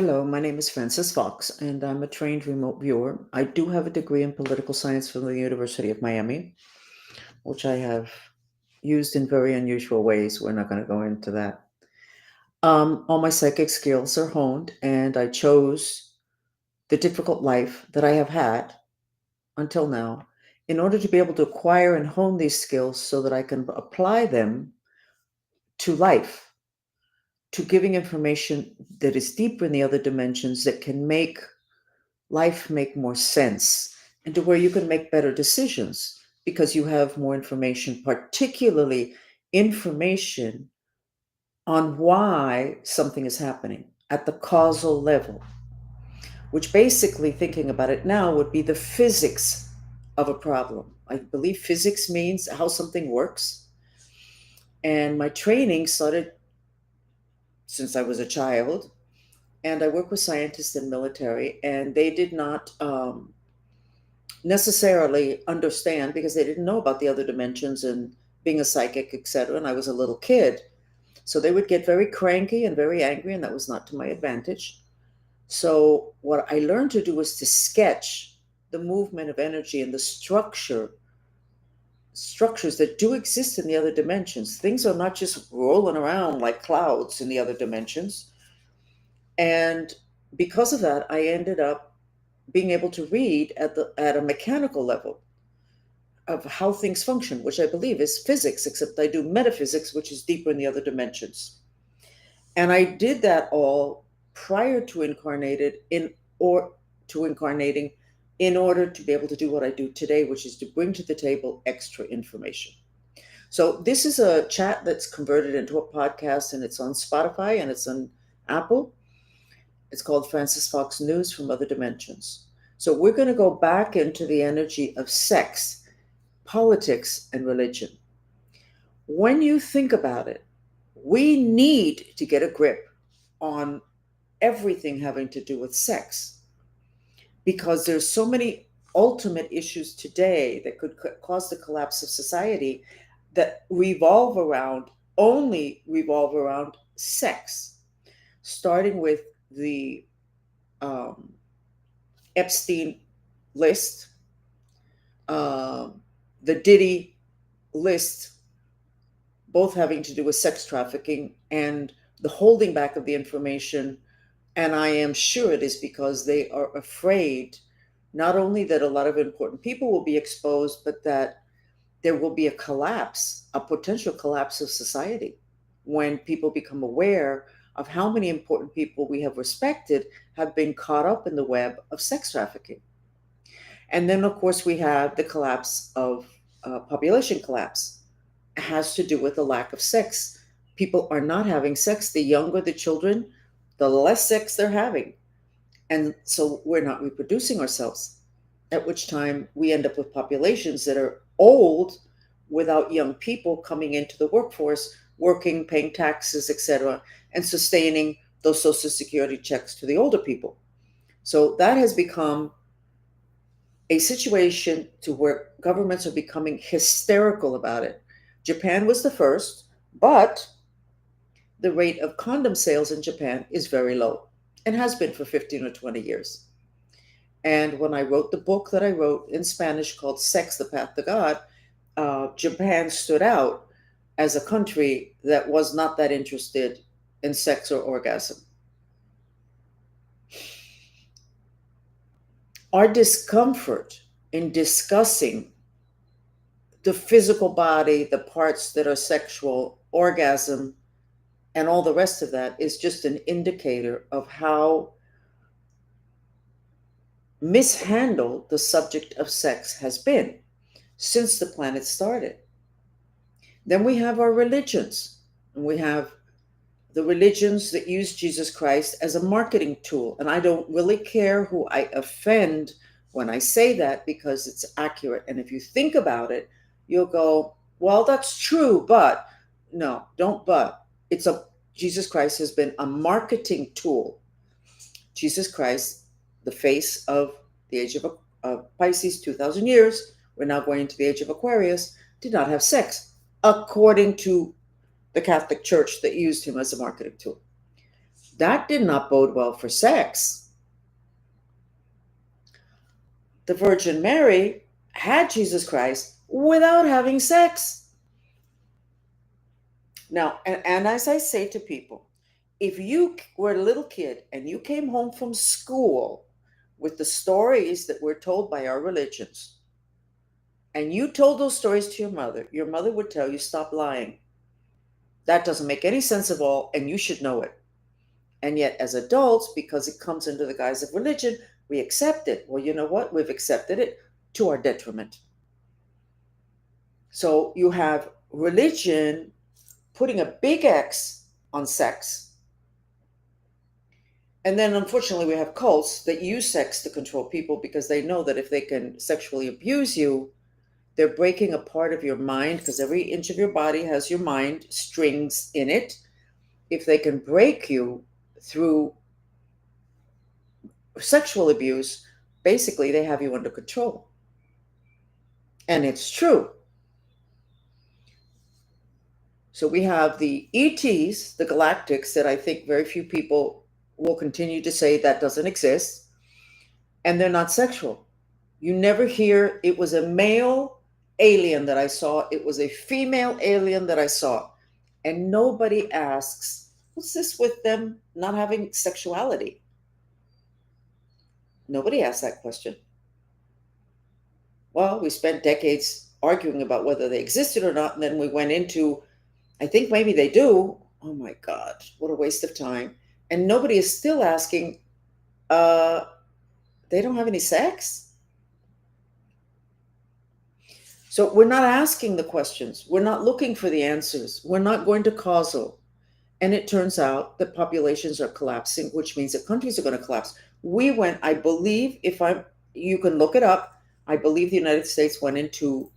Hello, my name is Frances Fox, and I'm a trained remote viewer. I do have a degree in political science from the University of Miami, which I have used in very unusual ways. We're not going to go into that. All my psychic skills are honed, and I chose the difficult life that I have had until now in order to be able to acquire and hone these skills so that I can apply them to life, to giving information that is deeper in the other dimensions that can make life make more sense and to where you can make better decisions because you have more information, particularly information on why something is happening at the causal level, which basically, thinking about it now, would be the physics of a problem. I believe physics means how something works. And my training started since I was a child, and I work with scientists and military, and they did not necessarily understand because they didn't know about the other dimensions and being a psychic, etc. And I was a little kid. So they would get very cranky and very angry, and that was not to my advantage. So what I learned to do was to sketch the movement of energy and the structures that do exist in the other dimensions. Things are not just rolling around like clouds in the other dimensions. And because of that, I ended up being able to read at a mechanical level of how things function, which I believe is physics, except I do metaphysics, which is deeper in the other dimensions. And I did that all prior to incarnating in order to be able to do what I do today, which is to bring to the table extra information. So this is a chat that's converted into a podcast, and it's on Spotify and it's on Apple. It's called Frances Fox News from Other Dimensions. So we're going to go back into the energy of sex, politics, and religion. When you think about it, we need to get a grip on everything having to do with sex because there's so many ultimate issues today that could cause the collapse of society that only revolve around sex, starting with the um, Epstein list, uh, the Diddy list, both having to do with sex trafficking and the holding back of the information. And I am sure it is because they are afraid not only that a lot of important people will be exposed, but that there will be a collapse, a potential collapse of society when people become aware of how many important people we have respected have been caught up in the web of sex trafficking. And then, of course, we have the collapse of population collapse. It has to do with the lack of sex. People are not having sex. The younger the children, the less sex they're having. And so we're not reproducing ourselves, at which time we end up with populations that are old without young people coming into the workforce, working, paying taxes, etc., and sustaining those Social Security checks to the older people. So that has become a situation to where governments are becoming hysterical about it. Japan was the first, but the rate of condom sales in Japan is very low and has been for 15 or 20 years. And when I wrote the book that I wrote in Spanish called Sex, the Path to God, Japan stood out as a country that was not that interested in sex or orgasm. Our discomfort in discussing the physical body, the parts that are sexual, orgasm, and all the rest of that is just an indicator of how mishandled the subject of sex has been since the planet started. Then we have our religions, and we have the religions that use Jesus Christ as a marketing tool. And I don't really care who I offend when I say that because it's accurate. And if you think about it, you'll go, well, that's true, but no, don't but. Jesus Christ has been a marketing tool. Jesus Christ, the face of the age of Pisces, 2,000 years, we're now going into the age of Aquarius, did not have sex, according to the Catholic Church that used him as a marketing tool. That did not bode well for sex. The Virgin Mary had Jesus Christ without having sex. Now, and as I say to people, if you were a little kid and you came home from school with the stories that we're told by our religions, and you told those stories to your mother would tell you, stop lying. That doesn't make any sense at all, and you should know it. And yet, as adults, because it comes under the guise of religion, we accept it. Well, you know what? We've accepted it to our detriment. So you have religion putting a big X on sex. And then, unfortunately, we have cults that use sex to control people because they know that if they can sexually abuse you, they're breaking a part of your mind, because every inch of your body has your mind strings in it. If they can break you through sexual abuse, basically they have you under control. And it's true. So we have the ETs, the galactics, that I think very few people will continue to say that doesn't exist. And they're not sexual. You never hear it was a male alien that I saw, it was a female alien that I saw. And nobody asks, what's this with them not having sexuality? Nobody asks that question. Well, we spent decades arguing about whether they existed or not, and then we went into, I think maybe they do. Oh my God, what a waste of time. And nobody is still asking, they don't have any sex? So we're not asking the questions. We're not looking for the answers. We're not going to causal. And it turns out that populations are collapsing, which means that countries are going to collapse. We went, I believe, you can look it up, I believe the United States went into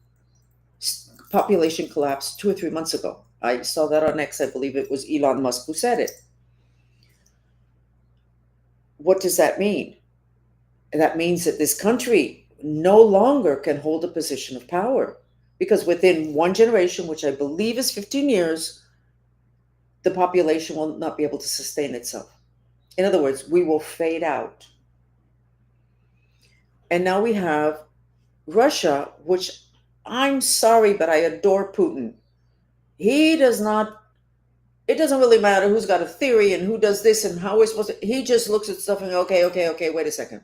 population collapse 2 or 3 months ago. I saw that on X. I believe it was Elon Musk who said it. What does that mean? That means that this country no longer can hold a position of power, because within one generation, which I believe is 15 years, the population will not be able to sustain itself. In other words, we will fade out. And now we have Russia, which, I'm sorry, but I adore Putin. He does not, it doesn't really matter who's got a theory and who does this and how we're supposed to, he just looks at stuff and okay, wait a second.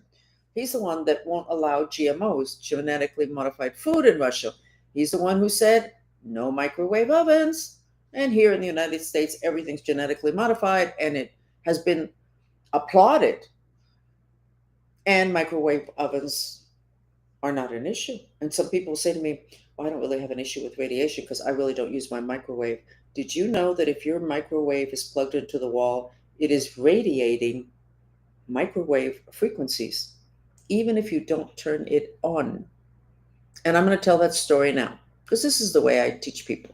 He's the one that won't allow GMOs, genetically modified food, in Russia. He's the one who said no microwave ovens. And here in the United States, everything's genetically modified, and it has been applauded. And microwave ovens are not an issue. And some people say to me, well, I don't really have an issue with radiation because I really don't use my microwave. Did you know that if your microwave is plugged into the wall, it is radiating microwave frequencies, even if you don't turn it on? And I'm going to tell that story now, because this is the way I teach people.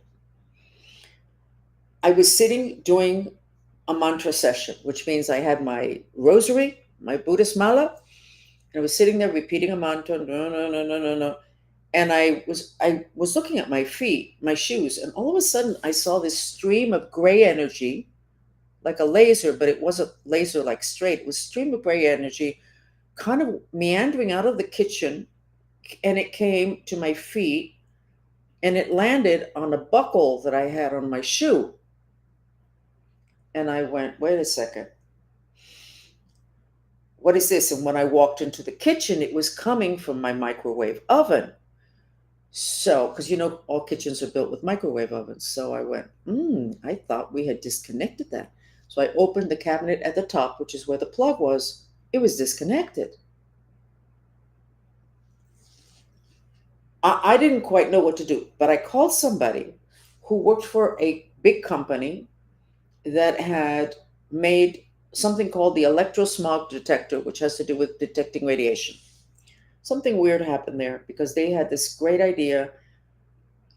I was sitting doing a mantra session, which means I had my rosary, my Buddhist mala, and I was sitting there repeating a mantra, no, no, no, no, no, no. And I was looking at my feet, my shoes, and all of a sudden I saw this stream of gray energy, like a laser, but it wasn't laser like straight. It was a stream of gray energy kind of meandering out of the kitchen, and it came to my feet, and it landed on a buckle that I had on my shoe. And I went, wait a second. What is this? And when I walked into the kitchen, it was coming from my microwave oven. So, because all kitchens are built with microwave ovens. So I went, I thought we had disconnected that. So I opened the cabinet at the top, which is where the plug was. It was disconnected. I didn't quite know what to do, but I called somebody who worked for a big company that had made something called the electrosmog detector, which has to do with detecting radiation. Something weird happened there because they had this great idea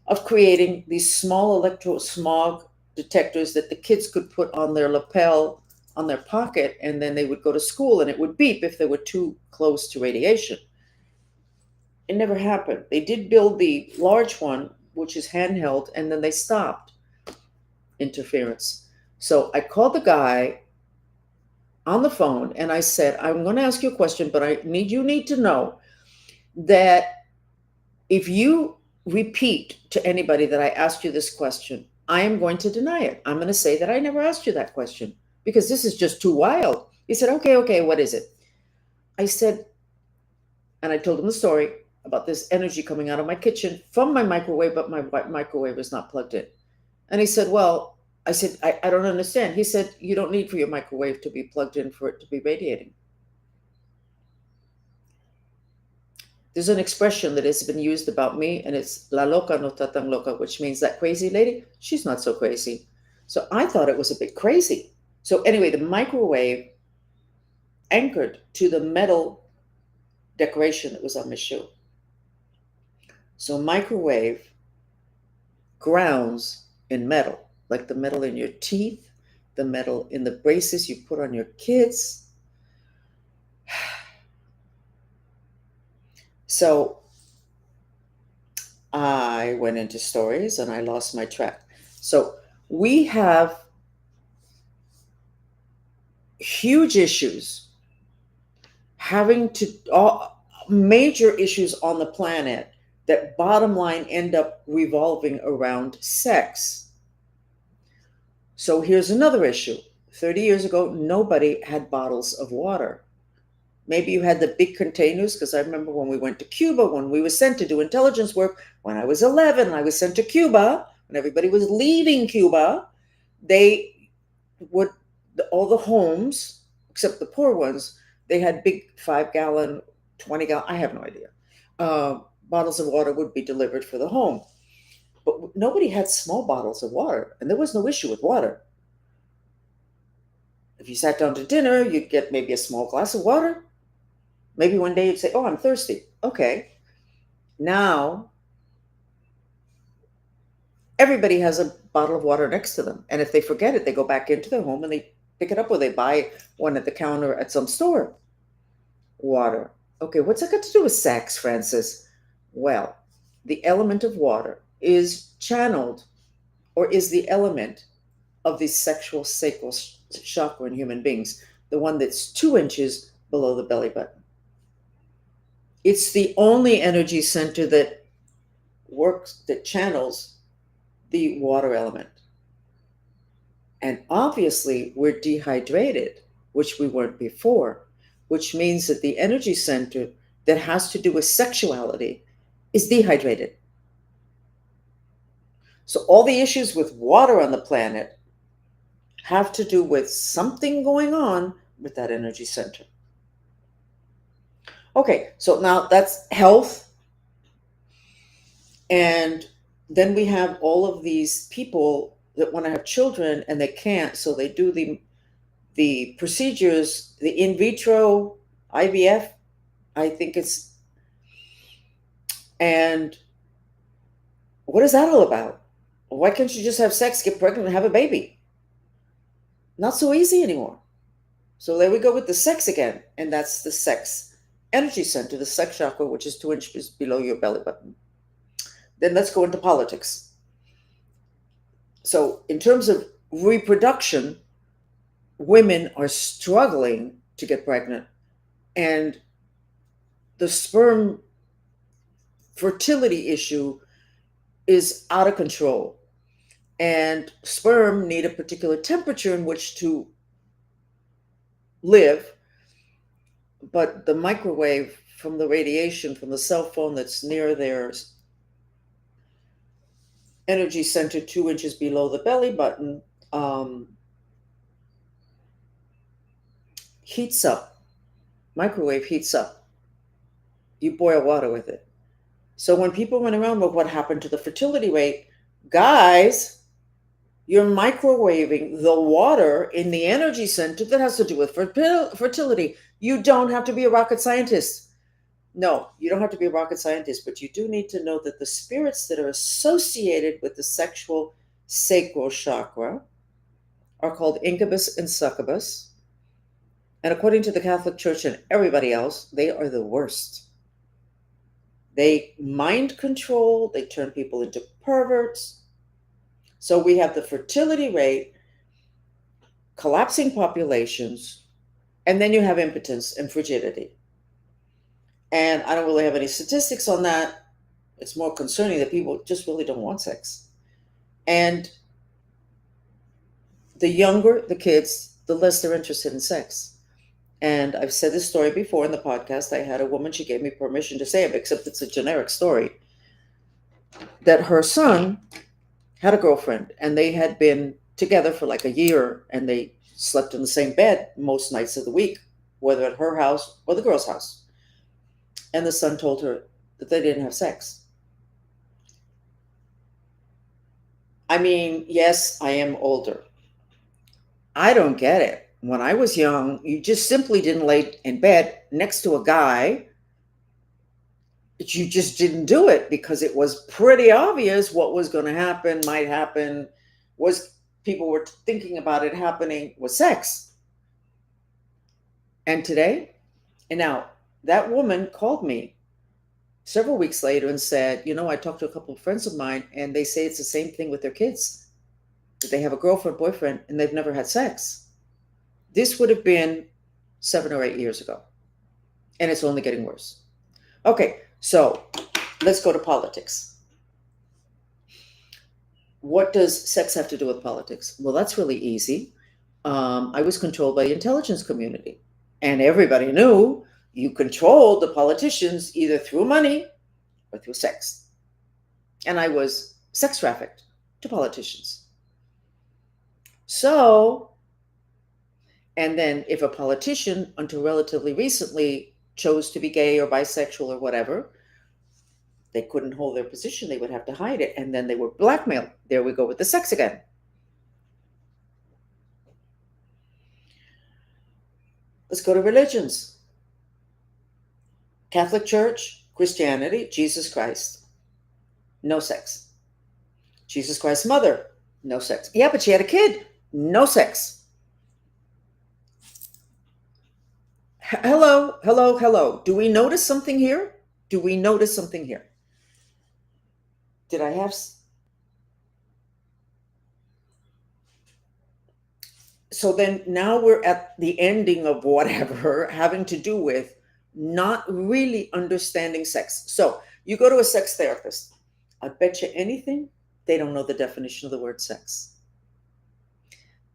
of creating these small electrosmog detectors that the kids could put on their lapel, on their pocket, and then they would go to school and it would beep if they were too close to radiation. It never happened. They did build the large one, which is handheld, and then they stopped interference. So I called the guy, on the phone and I said, I'm going to ask you a question, but you need to know that if you repeat to anybody that I asked you this question, I am going to deny it. I'm going to say that I never asked you that question because this is just too wild. He said, okay, okay, what is it? I said, and I told him the story about this energy coming out of my kitchen from my microwave, but my microwave was not plugged in. And he said, well, I said, I don't understand. He said, you don't need for your microwave to be plugged in for it to be radiating. There's an expression that has been used about me, and it's la loca no está tan loca, which means that crazy lady, she's not so crazy. So I thought it was a bit crazy. So anyway, the microwave anchored to the metal decoration that was on my shoe. So microwave grounds in metal, like the metal in your teeth, the metal in the braces you put on your kids. So I went into stories and I lost my track. So we have huge issues having to, all major issues on the planet that bottom line end up revolving around sex. So here's another issue. 30 years ago, nobody had bottles of water. Maybe you had the big containers, because I remember when we went to Cuba, when we were sent to do intelligence work, when I was 11, I was sent to Cuba, when everybody was leaving Cuba, they would, all the homes, except the poor ones, they had big 5-gallon, 20-gallon, I have no idea, bottles of water would be delivered for the home. But nobody had small bottles of water, and there was no issue with water. If you sat down to dinner, you'd get maybe a small glass of water. Maybe one day you'd say, oh, I'm thirsty. Okay. Now, everybody has a bottle of water next to them. And if they forget it, they go back into their home and they pick it up, or they buy one at the counter at some store. Water. Okay, what's that got to do with sex, Francis? Well, the element of water is channeled, or is the element of the sexual sacral chakra in human beings, the one that's 2 inches below the belly button. It's the only energy center that works, that channels the water element. And obviously, we're dehydrated, which we weren't before, which means that the energy center that has to do with sexuality is dehydrated. So all the issues with water on the planet have to do with something going on with that energy center. Okay, so now that's health. And then we have all of these people that want to have children and they can't, so they do the procedures, the in vitro IVF, I think it's, and what is that all about? Why can't you just have sex, get pregnant, and have a baby? Not so easy anymore. So there we go with the sex again, and that's the sex energy center, the sex chakra, which is 2 inches below your belly button. Then let's go into politics. So in terms of reproduction, women are struggling to get pregnant, and the sperm fertility issue is out of control. And sperm need a particular temperature in which to live, but the microwave from the radiation from the cell phone that's near their energy center 2 inches below the belly button heats up. Microwave heats up. You boil water with it. So when people went around, well, what happened to the fertility rate? Guys, you're microwaving the water in the energy center that has to do with fertility. You don't have to be a rocket scientist. No, you don't have to be a rocket scientist, but you do need to know that the spirits that are associated with the sexual sacral chakra are called incubus and succubus. And according to the Catholic Church and everybody else, they are the worst. They mind control, they turn people into perverts. So we have the fertility rate, collapsing populations, And then you have impotence and frigidity. And I don't really have any statistics on that. It's more concerning that people just really don't want sex. And the younger the kids, the less they're interested in sex. And I've said this story before in the podcast. I had a woman, she gave me permission to say it, except it's a generic story, that her son had a girlfriend and they had been together for like a year and they slept in the same bed most nights of the week, whether at her house or the girl's house. And the son told her that they didn't have sex. I mean, yes, I am older. I don't get it. When I was young, you just simply didn't lay in bed next to a guy. But you just didn't do it because it was pretty obvious what was going to happen, might happen, was people were thinking about it happening, was sex. And today, and now that woman called me several weeks later and said, I talked to a couple of friends of mine and they say it's the same thing with their kids, that they have a girlfriend, boyfriend, and they've never had sex. This would have been 7 or 8 years ago. And it's only getting worse. Okay, so let's go to politics. What does sex have to do with politics? Well, that's really easy. I was controlled by the intelligence community. And everybody knew you controlled the politicians either through money or through sex. And I was sex trafficked to politicians. So, and then if a politician, until relatively recently, chose to be gay or bisexual or whatever, they couldn't hold their position. They would have to hide it. And then they were blackmailed. There we go with the sex again. Let's go to religions. Catholic Church, Christianity, Jesus Christ, no sex. Jesus Christ's mother, no sex. Yeah, but she had a kid, no sex. Hello, hello, hello. Do we notice something here? Do we notice something here? Did I have... So then now we're at the ending of whatever having to do with not really understanding sex. So you go to a sex therapist. I bet you anything, they don't know the definition of the word sex.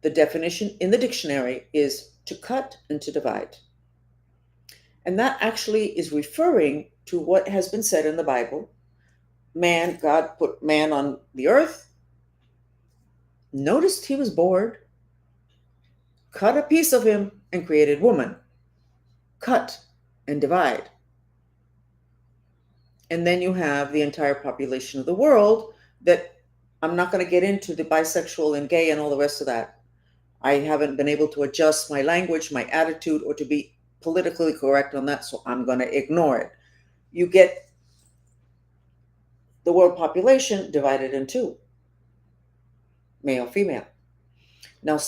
The definition in the dictionary is to cut and to divide. And that actually is referring to what has been said in the Bible. Man, God put man on the earth, noticed he was bored, cut a piece of him and created woman. Cut and divide. And then you have the entire population of the world that I'm not going to get into the bisexual and gay and all the rest of that. I haven't been able to adjust my language, my attitude, or to be politically correct on that, so I'm going to ignore it. You get the world population divided in two, male, female. Now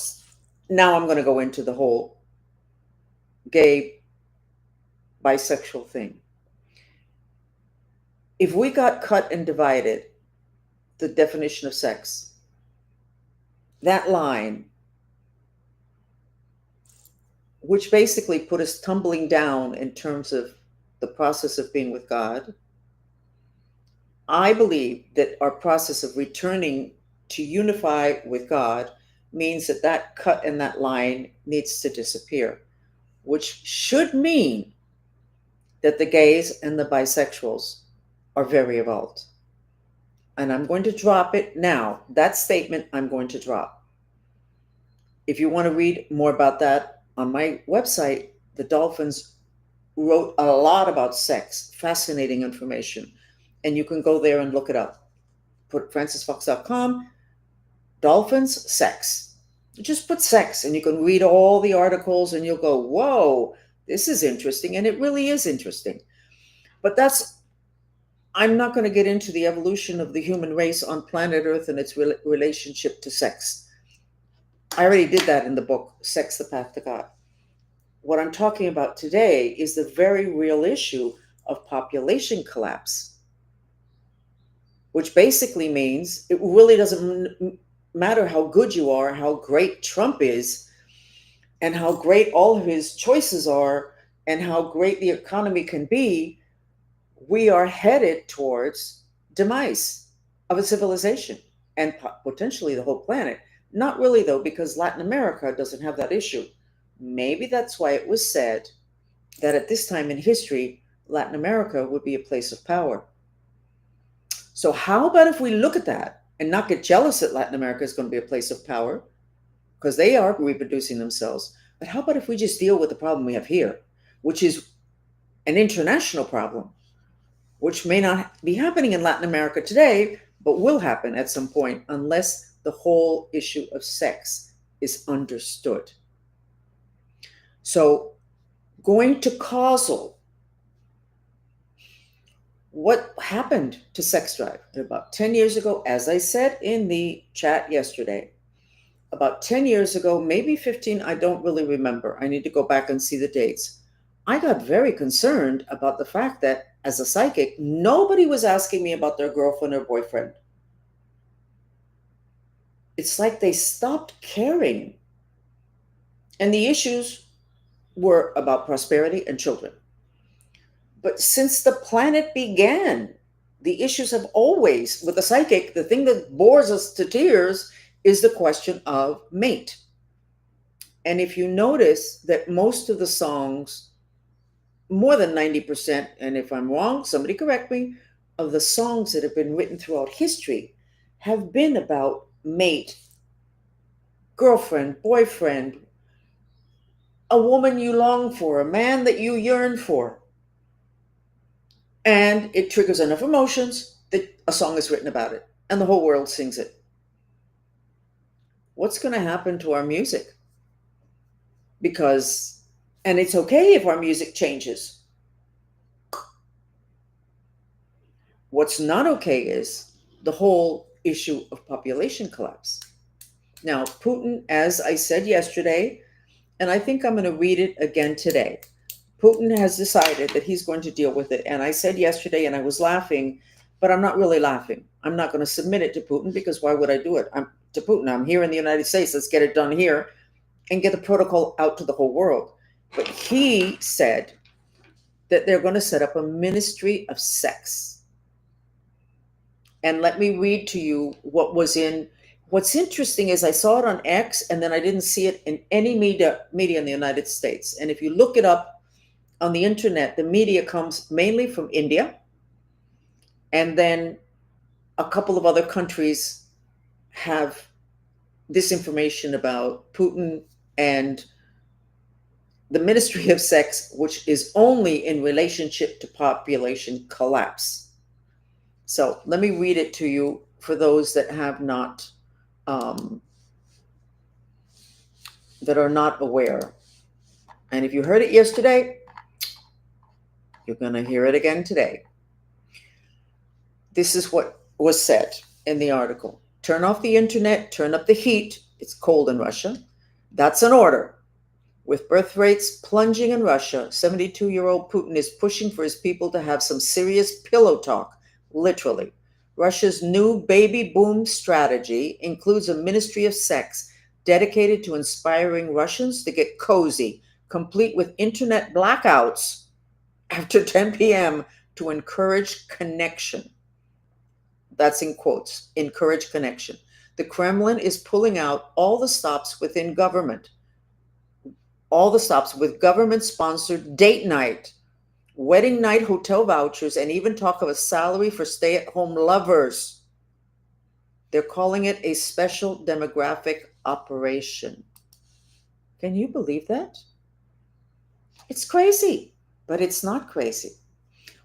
I'm going to go into the whole gay, bisexual thing. If we got cut and divided, the definition of sex, that line, which basically put us tumbling down in terms of the process of being with God, I believe that our process of returning to unify with God means that that cut and that line needs to disappear, which should mean that the gays and the bisexuals are very evolved. And I'm going to drop it now. That statement I'm going to drop. If you want to read more about that, on my website, the Dolphins wrote a lot about sex, fascinating information. And you can go there and look it up. Put francisfox.com, Dolphins, sex. Just put sex and you can read all the articles and you'll go, whoa, this is interesting. And it really is interesting. But I'm not going to get into the evolution of the human race on planet Earth and its relationship to sex. I already did that in the book, Sex, the Path to God. What I'm talking about today is the very real issue of population collapse, which basically means it really doesn't matter how good you are, how great Trump is, and how great all of his choices are and how great the economy can be, we are headed towards demise of a civilization and potentially the whole planet. Not really, though, because Latin America doesn't have that issue. Maybe that's why it was said that at this time in history, Latin America would be a place of power. So, how about if we look at that and not get jealous that Latin America is going to be a place of power, because they are reproducing themselves? But how about if we just deal with the problem we have here, which is an international problem, which may not be happening in Latin America today, but will happen at some point unless the whole issue of sex is understood. So, going to causal, what happened to sex drive? About 10 years ago, as I said in the chat yesterday, about 10 years ago, maybe 15, I don't really remember. I need to go back and see the dates. I got very concerned about the fact that as a psychic, nobody was asking me about their girlfriend or boyfriend. It's like they stopped caring. And the issues were about prosperity and children. But since the planet began, the issues have always, with the psychic, the thing that bores us to tears is the question of mate. And if you notice that most of the songs, more than 90%, and if I'm wrong, somebody correct me, of the songs that have been written throughout history have been about mate, girlfriend, boyfriend, a woman you long for, a man that you yearn for. And it triggers enough emotions that a song is written about it, and the whole world sings it. What's going to happen to our music? Because, and it's okay if our music changes. What's not okay is the whole issue of population collapse. Now, Putin, as I said yesterday, and I think I'm going to read it again today, Putin has decided that he's going to deal with it. And I said yesterday, and I was laughing, but I'm not really laughing. I'm not going to submit it to Putin, because why would I do it? To Putin, I'm here in the United States. Let's get it done here and get the protocol out to the whole world. But he said that they're going to set up a ministry of sex. And let me read to you what was in. What's interesting is I saw it on X, and then I didn't see it in any media in the United States. And if you look it up on the internet, the media comes mainly from India, and then a couple of other countries have this information about Putin and the Ministry of Sex, which is only in relationship to population collapse. So let me read it to you for those that have not, that are not aware. And if you heard it yesterday, you're going to hear it again today. This is what was said in the article. Turn off the internet, turn up the heat. It's cold in Russia. That's an order. With birth rates plunging in Russia, 72-year-old Putin is pushing for his people to have some serious pillow talk, literally. Russia's new baby boom strategy includes a ministry of sex dedicated to inspiring Russians to get cozy, complete with internet blackouts after 10 p.m. to encourage connection. That's in quotes, encourage connection. The Kremlin is pulling out all the stops within government, all the stops with government-sponsored date night, wedding night hotel vouchers, and even talk of a salary for stay-at-home lovers. They're calling it a special demographic operation. Can you believe that? It's crazy, but it's not crazy.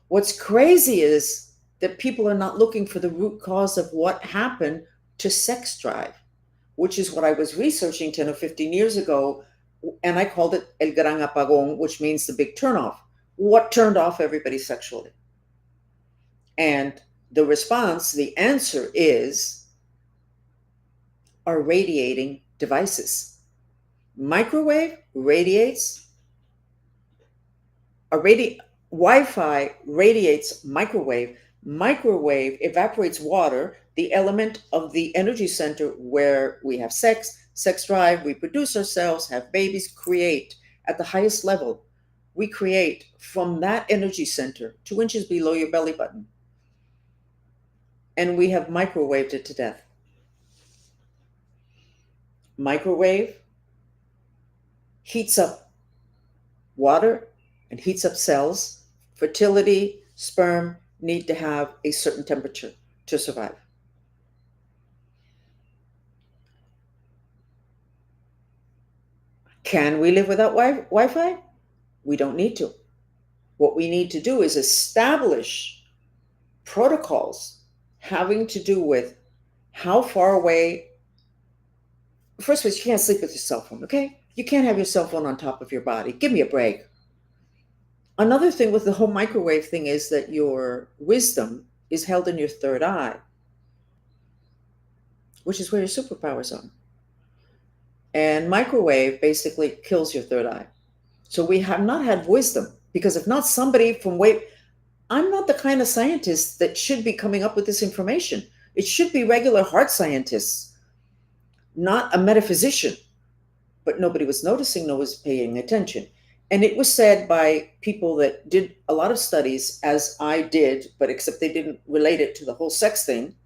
What's crazy is that people are not looking for the root cause of what happened to sex drive, which is what I was researching 10 or 15 years ago, and I called it El Gran Apagón, which means the big turnoff. What turned off everybody sexually? And the response, the answer is our radiating devices. Microwave radiates, Wi-Fi radiates microwave. Microwave evaporates water. the element of the energy center where we have sex, sex drive, we produce ourselves, have babies, create at the highest level. We create from that energy center 2 inches below your belly button. And we have microwaved it to death. Microwave heats up water and heats up cells. Fertility, sperm need to have a certain temperature to survive. Can we live without Wi-Fi? We don't need to. What we need to do is establish protocols having to do with how far away. First of all, you can't sleep with your cell phone, okay? You can't have your cell phone on top of your body. Give me a break. Another thing with the whole microwave thing is that your wisdom is held in your third eye, which is where your superpowers are. And microwave basically kills your third eye. So we have not had wisdom, because if not somebody from way, I'm not the kind of scientist that should be coming up with this information. It should be regular heart scientists, not a metaphysician. But nobody was noticing, no one was paying attention. And it was said by people that did a lot of studies, as I did, but except they didn't relate it to the whole sex thing,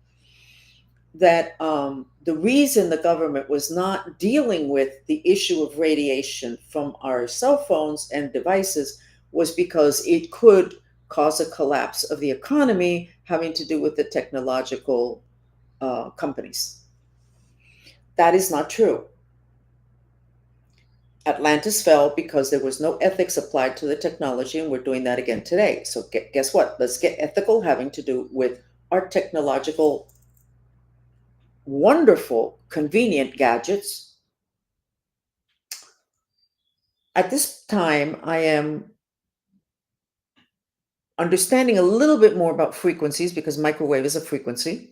that the reason the government was not dealing with the issue of radiation from our cell phones and devices was because it could cause a collapse of the economy having to do with the technological companies. That is not true. Atlantis fell because there was no ethics applied to the technology, and we're doing that again today. So guess what? Let's get ethical, having to do with our technological, wonderful, convenient gadgets. At this time, I am understanding a little bit more about frequencies, because microwave is a frequency.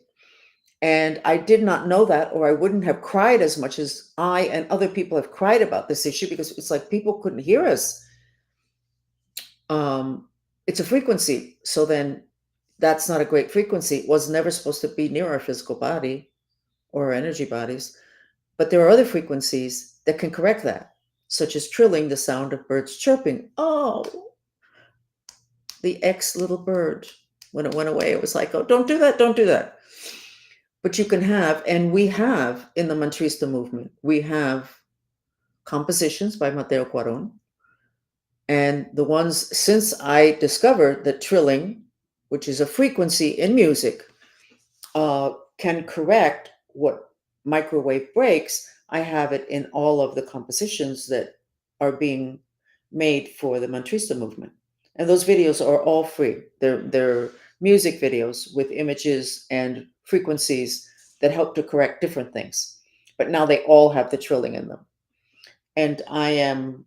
And I did not know that, or I wouldn't have cried as much as I and other people have cried about this issue, because it's like people couldn't hear us. It's a frequency. So then that's not a great frequency. It was never supposed to be near our physical body or our energy bodies. But there are other frequencies that can correct that, such as trilling, the sound of birds chirping. Oh, the ex little bird. When it went away, it was like, oh, don't do that, don't do that. But you can have, and we have in the Mantrista movement, we have compositions by Mateo Cuaron. And the ones, since I discovered that trilling, which is a frequency in music, can correct what microwave breaks, I have it in all of the compositions that are being made for the Mantrista movement. And those videos are all free. They're music videos with images and frequencies that help to correct different things. But now they all have the trilling in them. And I am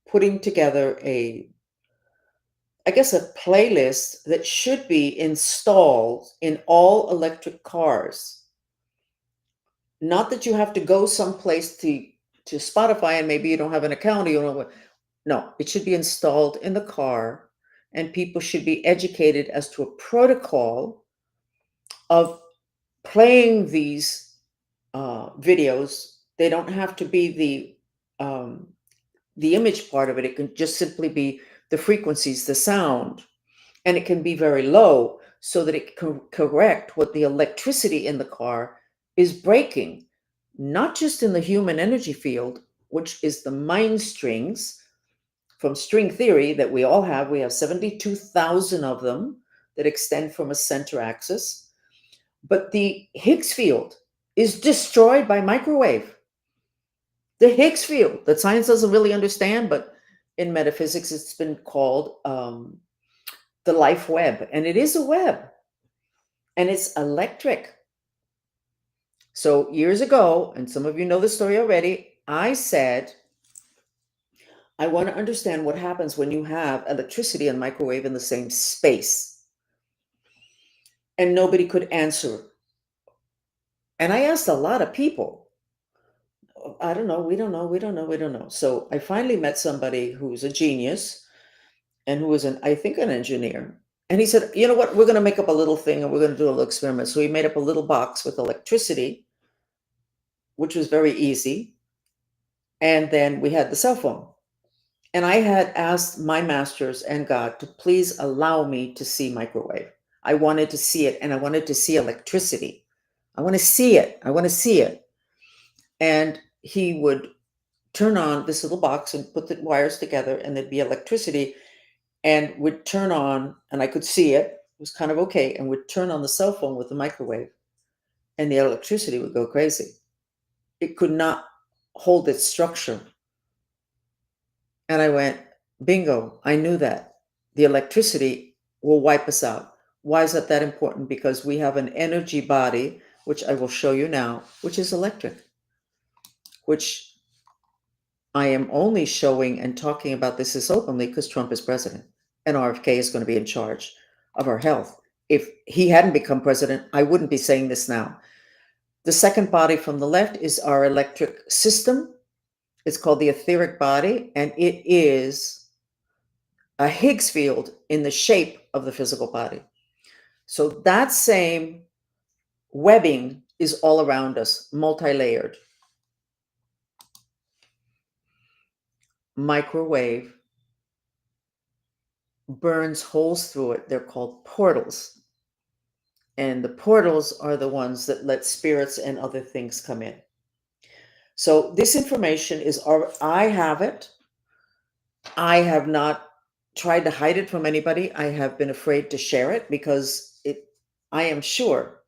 putting together a playlist that should be installed in all electric cars. Not that you have to go someplace to Spotify and maybe you don't have an account, you don't know what. No, it should be installed in the car, and people should be educated as to a protocol of playing these videos. They don't have to be the image part of it. It can just simply be the frequencies, the sound, and it can be very low so that it can correct what the electricity in the car is breaking, not just in the human energy field, which is the mind strings from string theory that we all have. We have 72,000 of them that extend from a center axis. But the Higgs field is destroyed by microwave. The Higgs field that science doesn't really understand, but in metaphysics, it's been called the life web. And it is a web. And it's electric. So years ago, and some of you know the story already, I said, I want to understand what happens when you have electricity and microwave in the same space. And nobody could answer. And I asked a lot of people. I don't know, we don't know. So I finally met somebody who's a genius and who was I think an engineer. And he said, you know what? We're going to make up a little thing and we're going to do a little experiment. So he made up a little box with electricity, which was very easy. And then we had the cell phone. And I had asked my masters and God to please allow me to see microwave. I wanted to see it and I wanted to see electricity. I want to see it. I want to see it. And he would turn on this little box and put the wires together, and there'd be electricity and would turn on, and I could see it. It was kind of okay, and would turn on the cell phone with the microwave, and the electricity would go crazy. It could not hold its structure. And I went, bingo, I knew that. The electricity will wipe us out. Why is that important? Because we have an energy body, which I will show you now, which is electric, which I am only showing and talking about this openly because Trump is president and RFK is going to be in charge of our health. If he hadn't become president, I wouldn't be saying this now. The second body from the left is our electric system. It's called the etheric body, and it is a Higgs field in the shape of the physical body. So that same webbing is all around us, multi-layered. Microwave burns holes through it. They're called portals. And the portals are the ones that let spirits and other things come in. So this information is, I have it. I have not tried to hide it from anybody. I have been afraid to share it because I am sure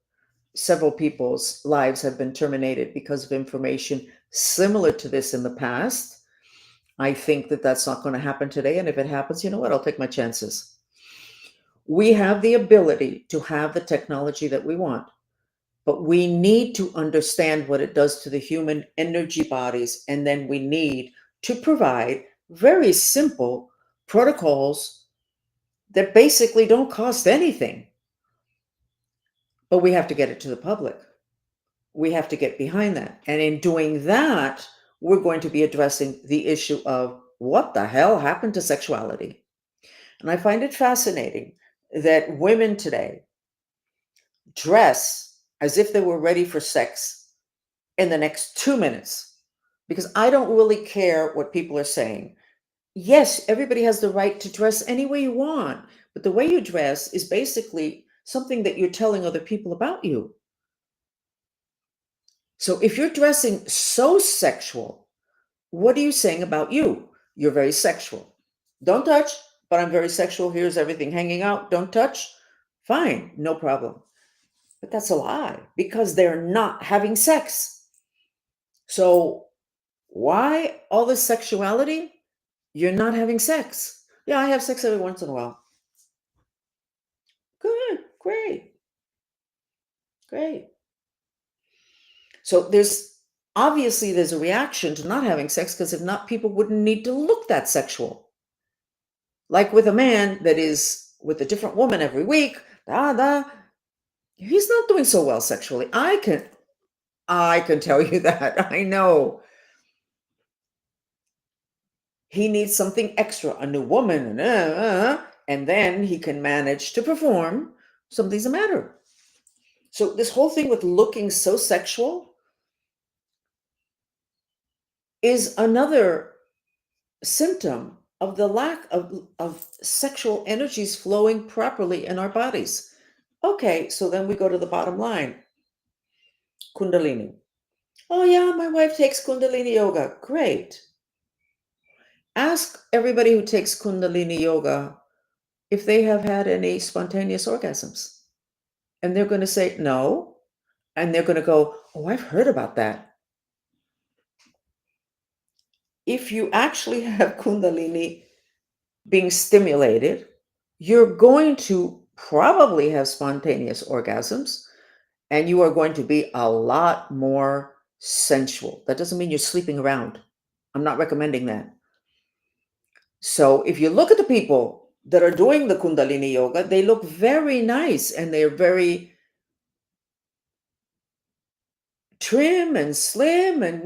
several people's lives have been terminated because of information similar to this in the past. I think that that's not going to happen today. And if it happens, you know what? I'll take my chances. We have the ability to have the technology that we want, but we need to understand what it does to the human energy bodies. And then we need to provide very simple protocols that basically don't cost anything. But we have to get it to the public. We have to get behind that. And in doing that, we're going to be addressing the issue of what the hell happened to sexuality. And I find it fascinating that women today dress as if they were ready for sex in the next 2 minutes, because I don't really care what people are saying. Yes, everybody has the right to dress any way you want, but the way you dress is basically something that you're telling other people about you. So if you're dressing so sexual, what are you saying about you? You're very sexual. Don't touch, but I'm very sexual. Here's everything hanging out. Don't touch. Fine, no problem. But that's a lie because they're not having sex. So why all this sexuality? You're not having sex. Yeah, I have sex every once in a while. Good, great, great. So there's a reaction to not having sex, because if not, people wouldn't need to look that sexual. Like with a man that is with a different woman every week, he's not doing so well sexually. I can tell you that. I know. He needs something extra, a new woman, and then he can manage to perform. Something's the matter. So this whole thing with looking so sexual is another symptom of the lack of sexual energies flowing properly in our bodies. Okay, so then we go to the bottom line. Kundalini. Oh yeah, my wife takes Kundalini yoga. Great. Ask everybody who takes Kundalini yoga if they have had any spontaneous orgasms. And they're going to say no. And they're going to go, oh, I've heard about that. If you actually have Kundalini being stimulated, you're going to probably have spontaneous orgasms, and you are going to be a lot more sensual. That doesn't mean you're sleeping around. I'm not recommending that. So if you look at the people that are doing the Kundalini yoga, they look very nice and they're very trim and slim, and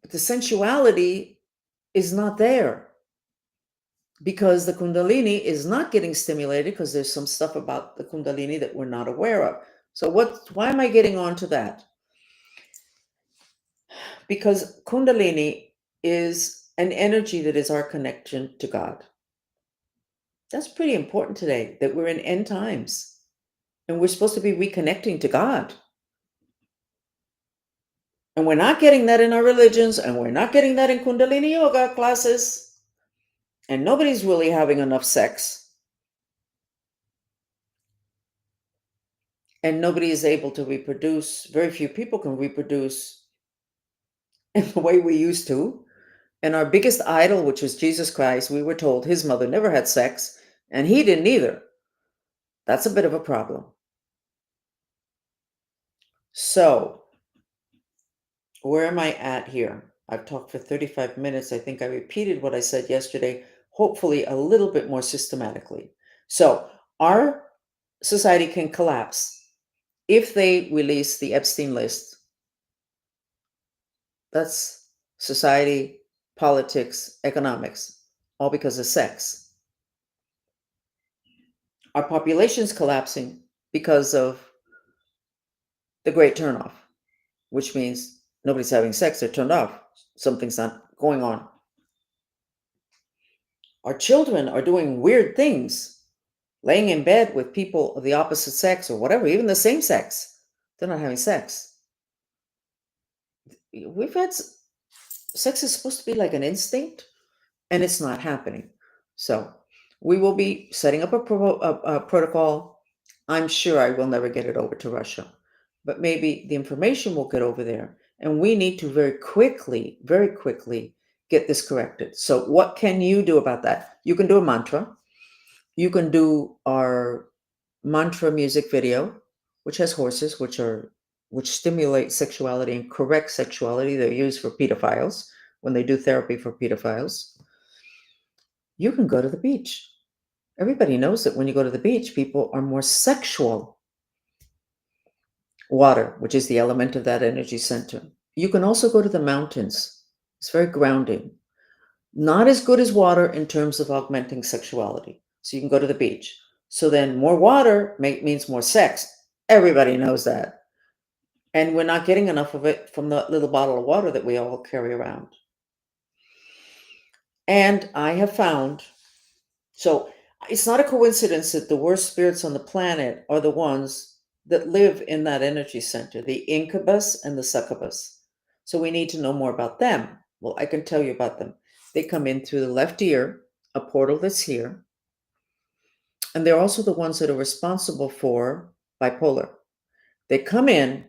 but the sensuality is not there. because the Kundalini is not getting stimulated because there's some stuff about the Kundalini that we're not aware of. So why am I getting onto that? Because Kundalini is an energy that is our connection to God. That's pretty important today, that we're in end times and we're supposed to be reconnecting to God. And we're not getting that in our religions, and we're not getting that in Kundalini yoga classes. And nobody's really having enough sex. And nobody is able to reproduce. Very few people can reproduce in the way we used to. And our biggest idol, which was Jesus Christ, we were told his mother never had sex, and he didn't either. That's a bit of a problem. So, where am I at here? I've talked for 35 minutes. I think I repeated what I said yesterday, hopefully a little bit more systematically. So, our society can collapse if they release the Epstein list. That's society, politics, economics, all because of sex. Our population's collapsing because of the great turnoff, which means nobody's having sex, they're turned off. Something's not going on. Our children are doing weird things, laying in bed with people of the opposite sex or whatever, even the same sex. They're not having sex. We've had sex is supposed to be like an instinct, and it's not happening. So we will be setting up a protocol. I'm sure I will never get it over to Russia, but maybe the information will get over there. And we need to very quickly get this corrected. So what can you do about that? You can do a mantra. You can do our mantra music video, which has horses, which stimulate sexuality and correct sexuality. They're used for pedophiles when they do therapy for pedophiles. You can go to the beach. Everybody knows that when you go to the beach, people are more sexual. Water, which is the element of that energy center. You can also go to the mountains. It's very grounding. Not as good as water in terms of augmenting sexuality. So you can go to the beach. So then more water means more sex. Everybody knows that. And we're not getting enough of it from the little bottle of water that we all carry around. And I have found, so it's not a coincidence that the worst spirits on the planet are the ones that live in that energy center, the incubus and the succubus. So we need to know more about them. Well, I can tell you about them. They come in through the left ear, a portal that's here. And they're also the ones that are responsible for bipolar. They come in,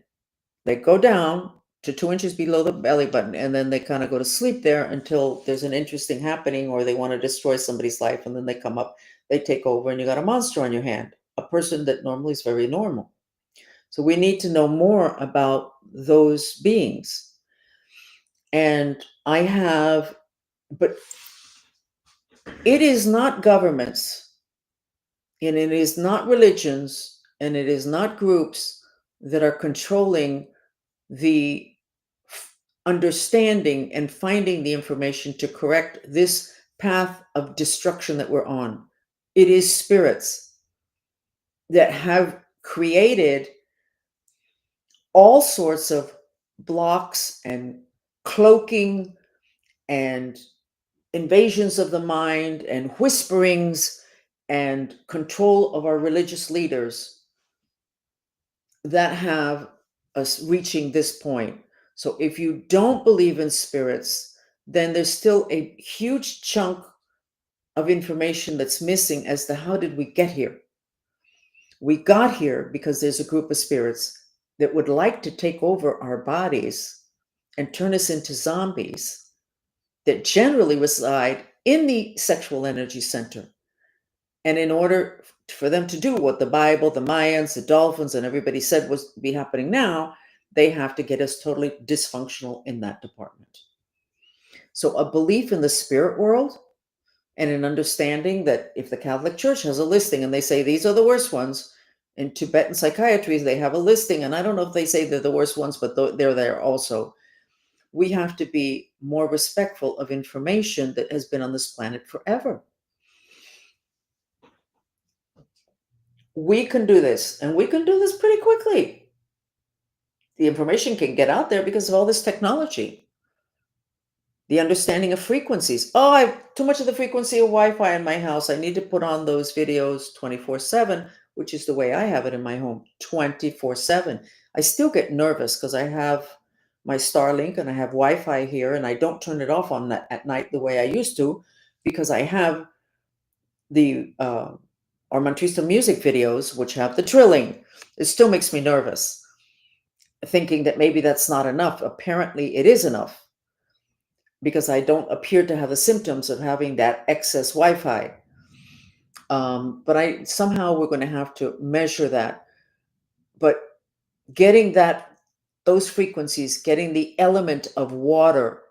they go down to 2 inches below the belly button, and then they kind of go to sleep there until there's an interesting happening or they want to destroy somebody's life. And then they come up, they take over, and you got a monster on your hand, a person that normally is very normal. So we need to know more about those beings. And but it is not governments, and it is not religions, and it is not groups that are controlling the understanding and finding the information to correct this path of destruction that we're on. It is spirits that have created all sorts of blocks and cloaking and invasions of the mind and whisperings and control of our religious leaders that have us reaching this point. So if you don't believe in spirits, then there's still a huge chunk of information that's missing as to how did we get here. We got here because there's a group of spirits that would like to take over our bodies and turn us into zombies that generally reside in the sexual energy center. And in order for them to do what the Bible, the Mayans, the dolphins, and everybody said was be happening now, they have to get us totally dysfunctional in that department. So a belief in the spirit world and an understanding that if the Catholic Church has a listing and they say these are the worst ones, in Tibetan psychiatry, they have a listing, and I don't know if they say they're the worst ones, but they're there also. We have to be more respectful of information that has been on this planet forever. we can do this, and we can do this pretty quickly. The information can get out there because of all this technology. The understanding of frequencies. Oh, I have too much of the frequency of Wi-Fi in my house. I need to put on those videos 24/7, which is the way I have it in my home, 24/7. I still get nervous because I have my Starlink and I have Wi-Fi here, and I don't turn it off on that at night the way I used to, because I have the Armantista music videos, which have the trilling. It still makes me nervous, thinking that maybe that's not enough. Apparently, it is enough because I don't appear to have the symptoms of having that excess Wi-Fi. But I somehow we're going to have to measure that. But getting those frequencies, getting the element of water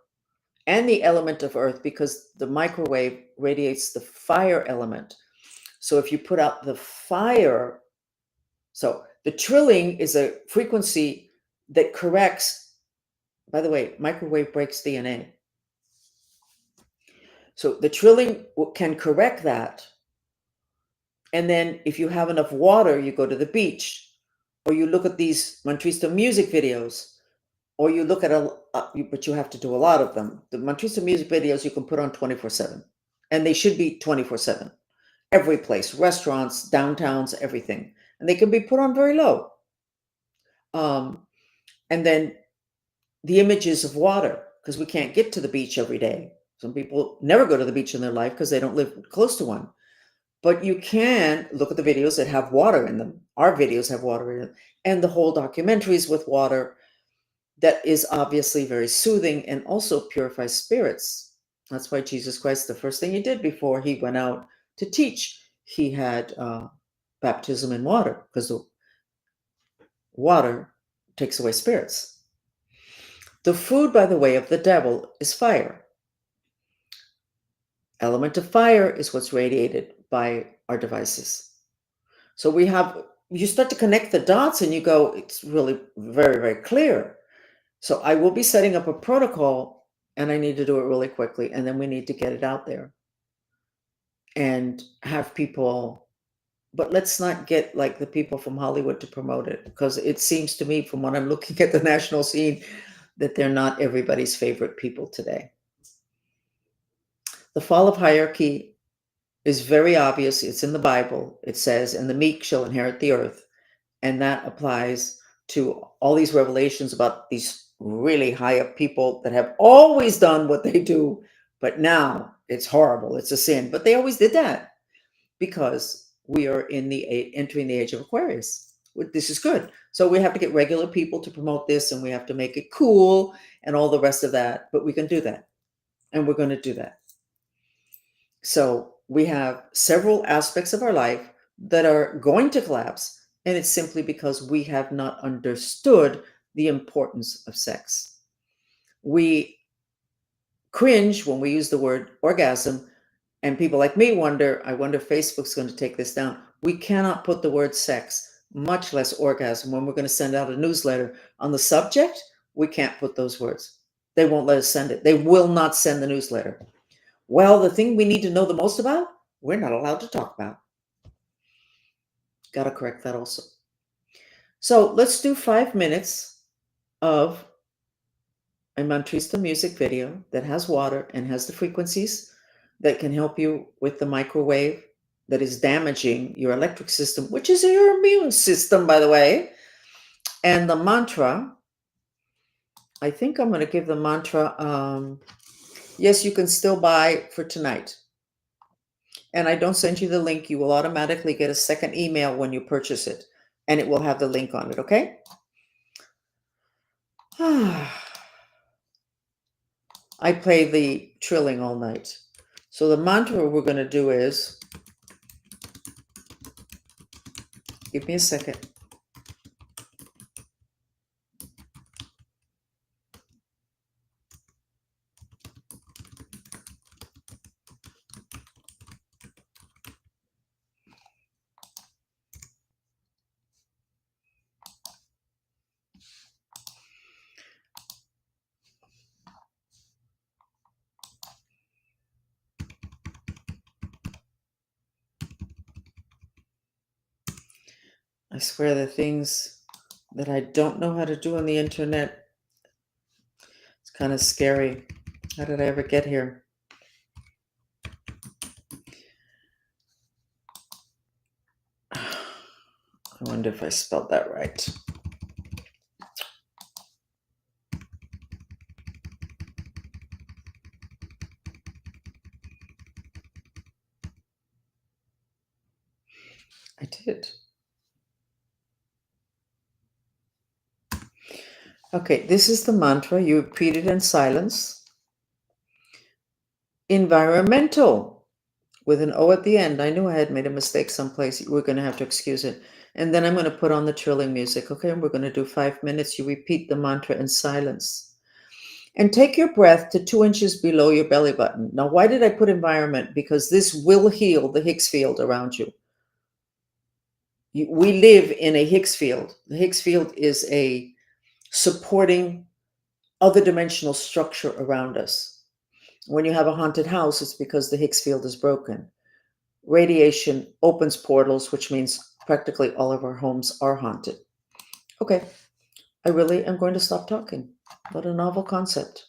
and the element of earth, because the microwave radiates the fire element. So if you put out the fire, so the trilling is a frequency that corrects, by the way, microwave breaks DNA. So the trilling can correct that. And then if you have enough water, you go to the beach, or you look at these Mantrista music videos, or you look at but you have to do a lot of them. The Mantrista music videos you can put on 24/7, and they should be 24/7. Every place, restaurants, downtowns, everything. And they can be put on very low. And then the images of water, because we can't get to the beach every day. Some people never go to the beach in their life because they don't live close to one. But you can look at the videos that have water in them. Our videos have water in them. And the whole documentaries with water, that is obviously very soothing and also purifies spirits. That's why Jesus Christ, the first thing he did before he went out to teach, he had baptism in water, because the water takes away spirits. The food, by the way, of the devil is fire. Element of fire is what's radiated by our devices. So you start to connect the dots and you go, it's really very, very clear. So I will be setting up a protocol, and I need to do it really quickly. And then we need to get it out there and have people, but let's not get like the people from Hollywood to promote it, because it seems to me, from what I'm looking at the national scene, that they're not everybody's favorite people today. The fall of hierarchy is very obvious. It's in the Bible. It says, and the meek shall inherit the earth. And that applies to all these revelations about these really high up people that have always done what they do, but now it's horrible. It's a sin. But they always did that because we are entering the age of Aquarius. This is good. So we have to get regular people to promote this, and we have to make it cool and all the rest of that. But we can do that. And we're going to do that. So we have several aspects of our life that are going to collapse, and it's simply because we have not understood the importance of sex. We cringe when we use the word orgasm, and people like me I wonder if Facebook's going to take this down. We cannot put the word sex, much less orgasm, when we're going to send out a newsletter on the subject. We can't put those words. They won't let us send it. They will not send the newsletter. Well, the thing we need to know the most about, we're not allowed to talk about. Got to correct that also. So let's do 5 minutes of a Mantrista music video that has water and has the frequencies that can help you with the microwave that is damaging your electric system, which is your immune system, by the way. And the mantra, I think I'm going to give the mantra, yes, you can still buy for tonight. And I don't send you the link. You will automatically get a second email when you purchase it, and it will have the link on it, okay? I play the trilling all night. So the mantra we're going to do is, give me a second. I swear the things that I don't know how to do on the internet, it's kind of scary. How did I ever get here? I wonder if I spelled that right. I did. Okay, this is the mantra. You repeat it in silence. Environmental with an O at the end. I knew I had made a mistake someplace. We're going to have to excuse it. And then I'm going to put on the trilling music. Okay, and we're going to do 5 minutes. You repeat the mantra in silence. And take your breath to 2 inches below your belly button. Now, why did I put environment? Because this will heal the Higgs field around you. We live in a Higgs field. The Higgs field is a supporting other dimensional structure around us. When you have a haunted house, it's because the Higgs field is broken. Radiation opens portals, which means practically all of our homes are haunted. Okay, I really am going to stop talking. What a novel concept.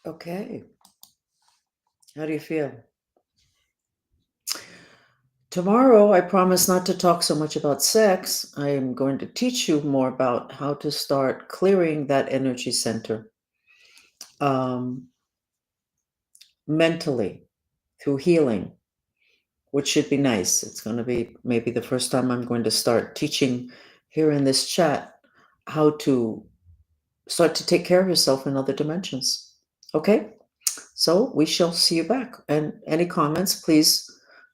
Okay. How do you feel? Tomorrow, I promise not to talk so much about sex. I am going to teach you more about how to start clearing that energy center um, mentally through healing, which should be nice. It's going to be maybe the first time I'm going to start teaching here in this chat how to start to take care of yourself in other dimensions. Okay? So we shall see you back. And any comments, please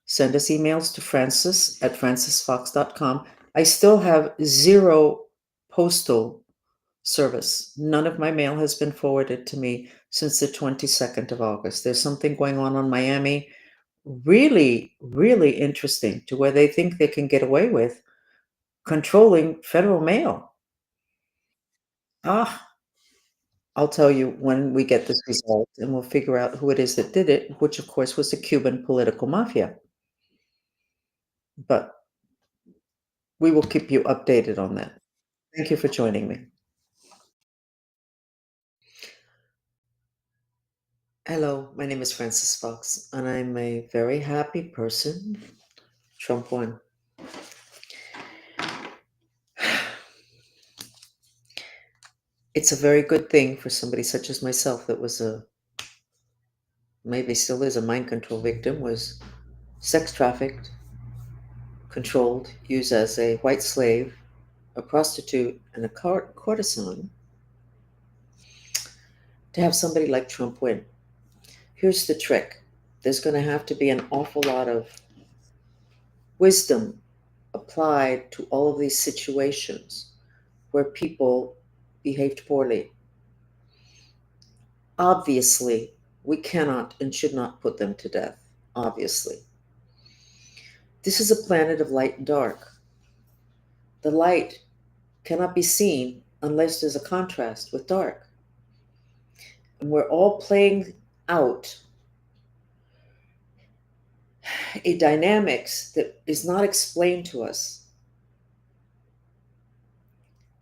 send us emails to francis@francisfox.com. I still have zero postal service. None of my mail has been forwarded to me since the 22nd of August. There's something going on Miami, really, really interesting, to where they think they can get away with controlling federal mail. Ah, I'll tell you when we get this resolved, and we'll figure out who it is that did it, which of course was the Cuban political mafia. But we will keep you updated on that. Thank you for joining me. Hello, my name is Francis Fox, and I'm a very happy person. Trump won. It's a very good thing for somebody such as myself that was maybe still is a mind control victim, was sex trafficked, controlled, used as a white slave, a prostitute, and a courtesan, to have somebody like Trump win. Here's the trick: there's going to have to be an awful lot of wisdom applied to all of these situations where people behaved poorly. Obviously, we cannot and should not put them to death. Obviously. This is a planet of light and dark. The light cannot be seen unless there's a contrast with dark. And we're all playing out a dynamics that is not explained to us.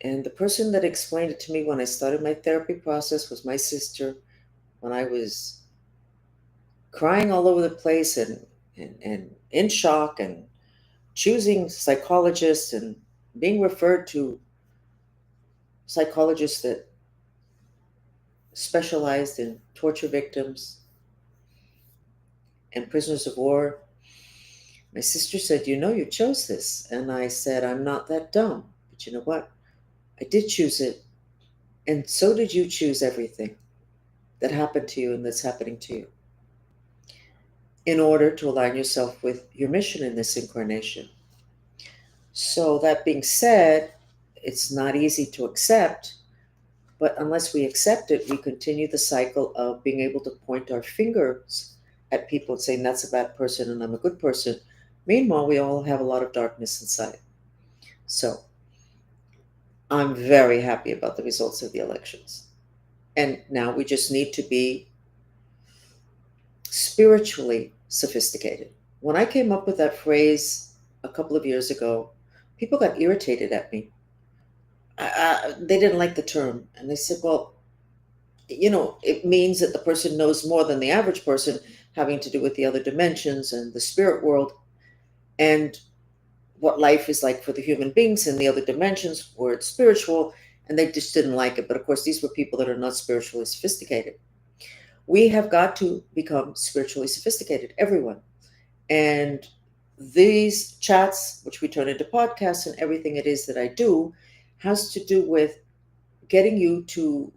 And the person that explained it to me when I started my therapy process was my sister, when I was crying all over the place and in shock and choosing psychologists and being referred to psychologists that specialized in torture victims and prisoners of war. My sister said, "You know, you chose this." And I said, "I'm not that dumb. But you know what? I did choose it. And so did you choose everything that happened to you and that's happening to you in order to align yourself with your mission in this incarnation." So, that being said, it's not easy to accept, but unless we accept it, we continue the cycle of being able to point our fingers at people and saying, "That's a bad person and I'm a good person." Meanwhile, we all have a lot of darkness inside. So, I'm very happy about the results of the elections. And now we just need to be spiritually sophisticated. When I came up with that phrase a couple of years ago, people got irritated at me. They didn't like the term. And they said, "Well, it means that the person knows more than the average person, having to do with the other dimensions and the spirit world and what life is like for the human beings in the other dimensions where it's spiritual." And they just didn't like it. But of course, these were people that are not spiritually sophisticated. We have got to become spiritually sophisticated, everyone. And these chats, which we turn into podcasts, and everything it is that I do, has to do with getting you to,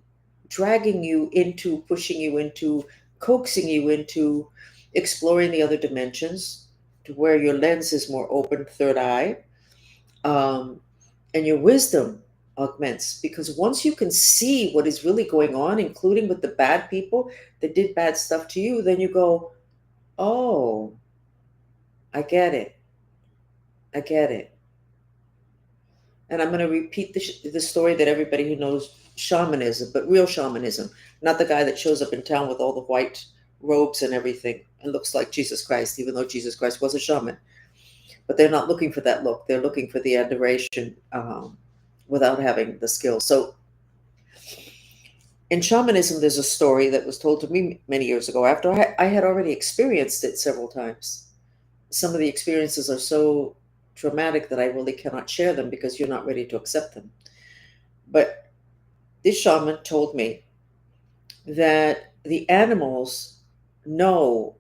dragging you into, pushing you into, coaxing you into exploring the other dimensions to where your lens is more open, third eye, um, and your wisdom augments. Because once you can see what is really going on, including with the bad people that did bad stuff to you, then you go, "Oh, I get it. I get it." And I'm going to repeat the story that everybody who knows shamanism, but real shamanism, not the guy that shows up in town with all the white robes and everything and looks like Jesus Christ, even though Jesus Christ was a shaman. But they're not looking for that look. They're looking for the adoration without having the skill. So In shamanism, there's a story that was told to me many years ago after I had already experienced it several times. Some of the experiences are so traumatic that I really cannot share them because you're not ready to accept them. But this shaman told me that the animals know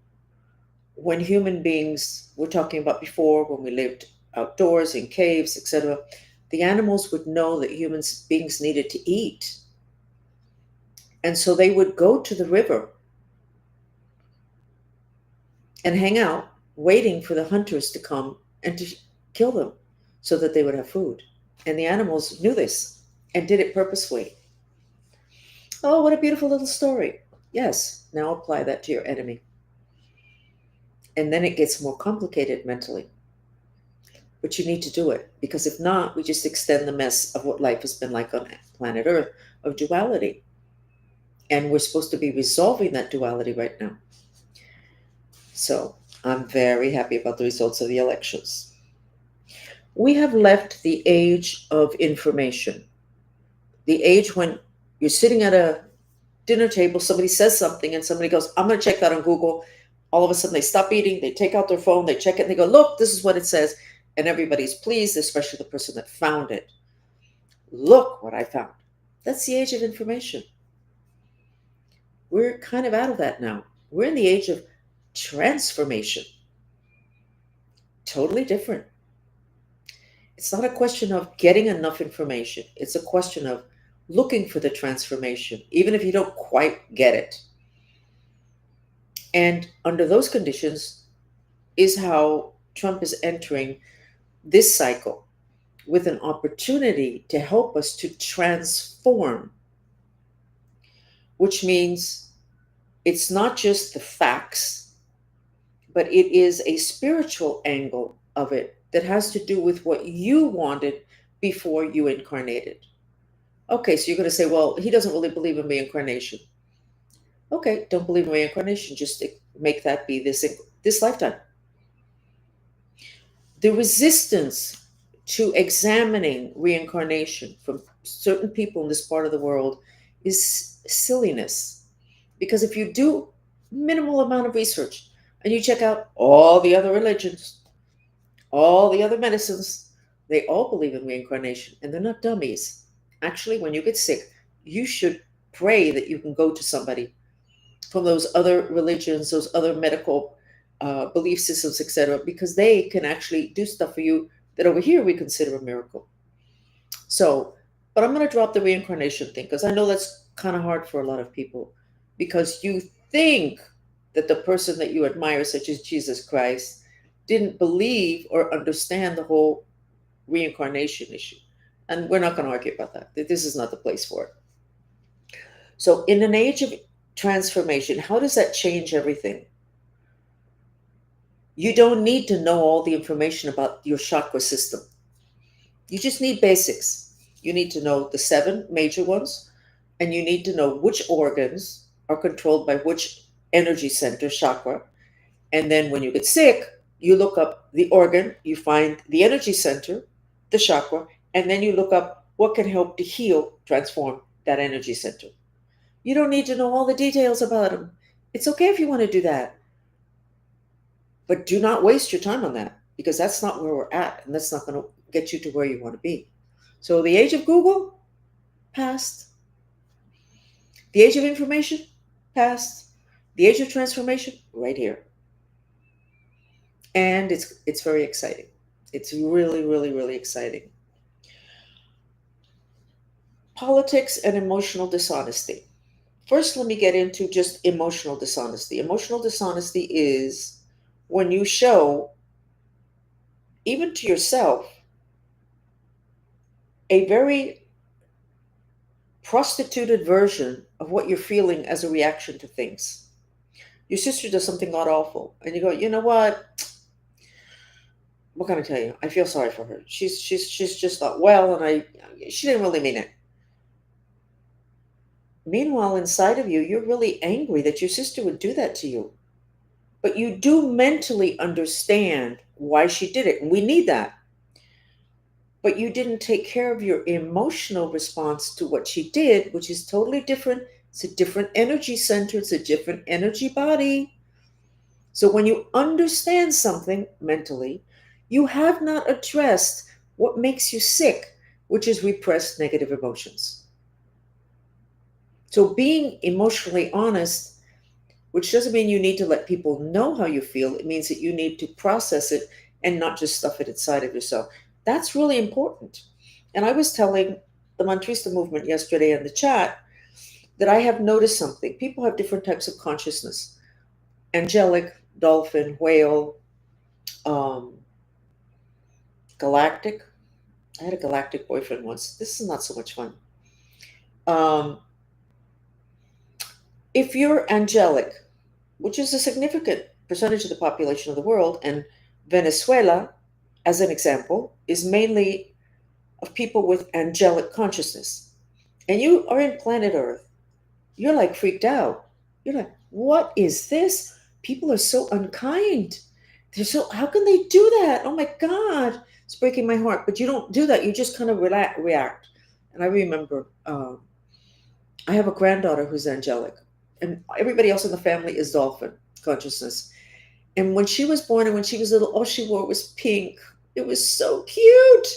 when human beings, we're talking about before when we lived outdoors in caves, etc., the animals would know that human beings needed to eat. And so they would go to the river and hang out, waiting for the hunters to come and to kill them so that they would have food. And the animals knew this and did it purposefully. Oh, what a beautiful little story. Yes, now apply that to your enemy. And then it gets more complicated mentally. But you need to do it because if not, we just extend the mess of what life has been like on planet Earth of duality. And we're supposed to be resolving that duality right now. So I'm very happy about the results of the elections. We have left the age of information, the age when you're sitting at a dinner table, somebody says something, and somebody goes, I'm going to check that on Google. All of a sudden, they stop eating, they take out their phone, they check it, and they go, look, this is what it says. And everybody's pleased, especially the person that found it. Look what I found. That's the age of information. We're kind of out of that now. We're in the age of transformation. Totally different. It's not a question of getting enough information. It's a question of looking for the transformation, even if you don't quite get it. And under those conditions is how Trump is entering this cycle with an opportunity to help us to transform, which means it's not just the facts, but it is a spiritual angle of it that has to do with what you wanted before you incarnated. Okay, so you're going to say, well, he doesn't really believe in reincarnation. Okay, don't believe in reincarnation. Just make that be this lifetime. The resistance to examining reincarnation from certain people in this part of the world is silliness. Because if you do minimal amount of research and you check out all the other religions, all the other medicines, they all believe in reincarnation and they're not dummies. Actually, when you get sick, you should pray that you can go to somebody from those other religions, those other medical belief systems, etc., because they can actually do stuff for you that over here we consider a miracle. So, but I'm going to drop the reincarnation thing because I know that's kind of hard for a lot of people because you think that the person that you admire, such as Jesus Christ, didn't believe or understand the whole reincarnation issue. And we're not going to argue about that. This is not the place for it. So, in an age of transformation, how does that change everything? You don't need to know all the information about your chakra system. You just need basics. You need to know the 7 major ones, and you need to know which organs are controlled by which energy center, chakra. And then when you get sick, you look up the organ, you find the energy center, the chakra, and then you look up what can help to heal, transform that energy center. You don't need to know all the details about them. It's okay if you want to do that. But do not waste your time on that because that's not where we're at and that's not going to get you to where you want to be. So the age of Google, past. The age of information, past. The age of transformation, right here. And it's very exciting. It's really, really, really exciting. Politics and emotional dishonesty. First, let me get into just emotional dishonesty. Emotional dishonesty is when you show, even to yourself, a very prostituted version of what you're feeling as a reaction to things. Your sister does something god awful, and you go, you know what can I tell you? I feel sorry for her. She's just not well, and she didn't really mean it. Meanwhile, inside of you, you're really angry that your sister would do that to you. But you do mentally understand why she did it, and we need that. But you didn't take care of your emotional response to what she did, which is totally different It's a different energy center, it's a different energy body. So when you understand something mentally, you have not addressed what makes you sick, which is repressed negative emotions. So being emotionally honest, which doesn't mean you need to let people know how you feel, it means that you need to process it and not just stuff it inside of yourself. That's really important. And I was telling the Mantrista movement yesterday in the chat that I have noticed something. People have different types of consciousness: angelic, dolphin, whale, um, galactic. I had a galactic boyfriend once. This is not so much fun. Um, if you're angelic, which is a significant percentage of the population of the world, and Venezuela, as an example, is mainly of people with angelic consciousness, and you are in planet Earth, you're like freaked out. You're like, what is this? People are so unkind. They're so, how can they do that? Oh my God, it's breaking my heart. But you don't do that. You just kind of react. And I remember I have a granddaughter who's angelic, and everybody else in the family is dolphin consciousness. And when she was born and when she was little, all she wore was pink. It was so cute.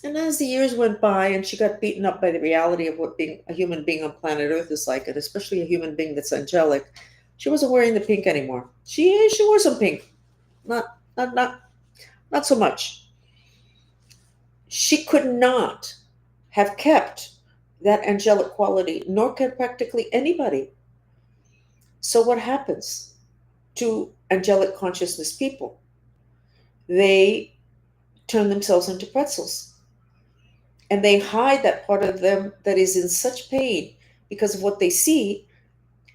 And as the years went by and she got beaten up by the reality of what being a human being on planet Earth is like, and especially a human being that's angelic, she wasn't wearing the pink anymore. She wore some pink. Not so much. She could not have kept that angelic quality, nor can practically anybody. So what happens to angelic consciousness people? They turn themselves into pretzels, and they hide that part of them that is in such pain because of what they see,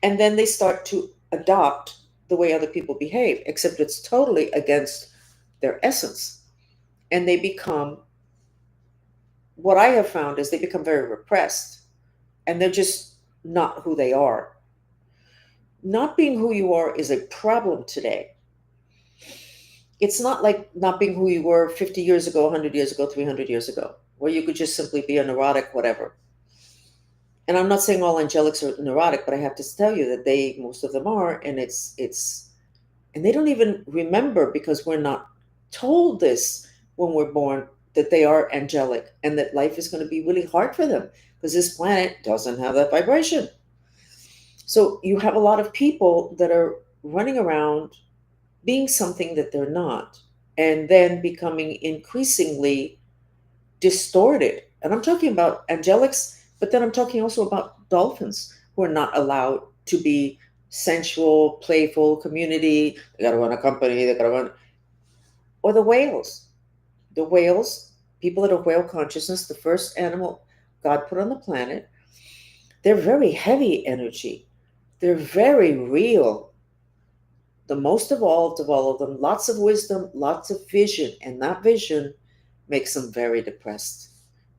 and then they start to adopt the way other people behave, except it's totally against their essence. And they become, what I have found is they become very repressed, and they're just not who they are. Not being who you are is a problem today. It's not like not being who you were 50 years ago, 100 years ago, 300 years ago, where you could just simply be a neurotic, whatever. And I'm not saying all angelics are neurotic, but I have to tell you that most of them are, and and they don't even remember, because we're not told this when we're born, that they are angelic and that life is going to be really hard for them because this planet doesn't have that vibration. So you have a lot of people that are running around being something that they're not, and then becoming increasingly distorted. And I'm talking about angelics, but then I'm talking also about dolphins who are not allowed to be sensual, playful, community. They got to run a company, they got to run. Or the whales. The whales, people that are whale consciousness, the first animal God put on the planet, they're very heavy energy. They're very real. The most evolved of all of them, lots of wisdom, lots of vision, and that vision makes them very depressed.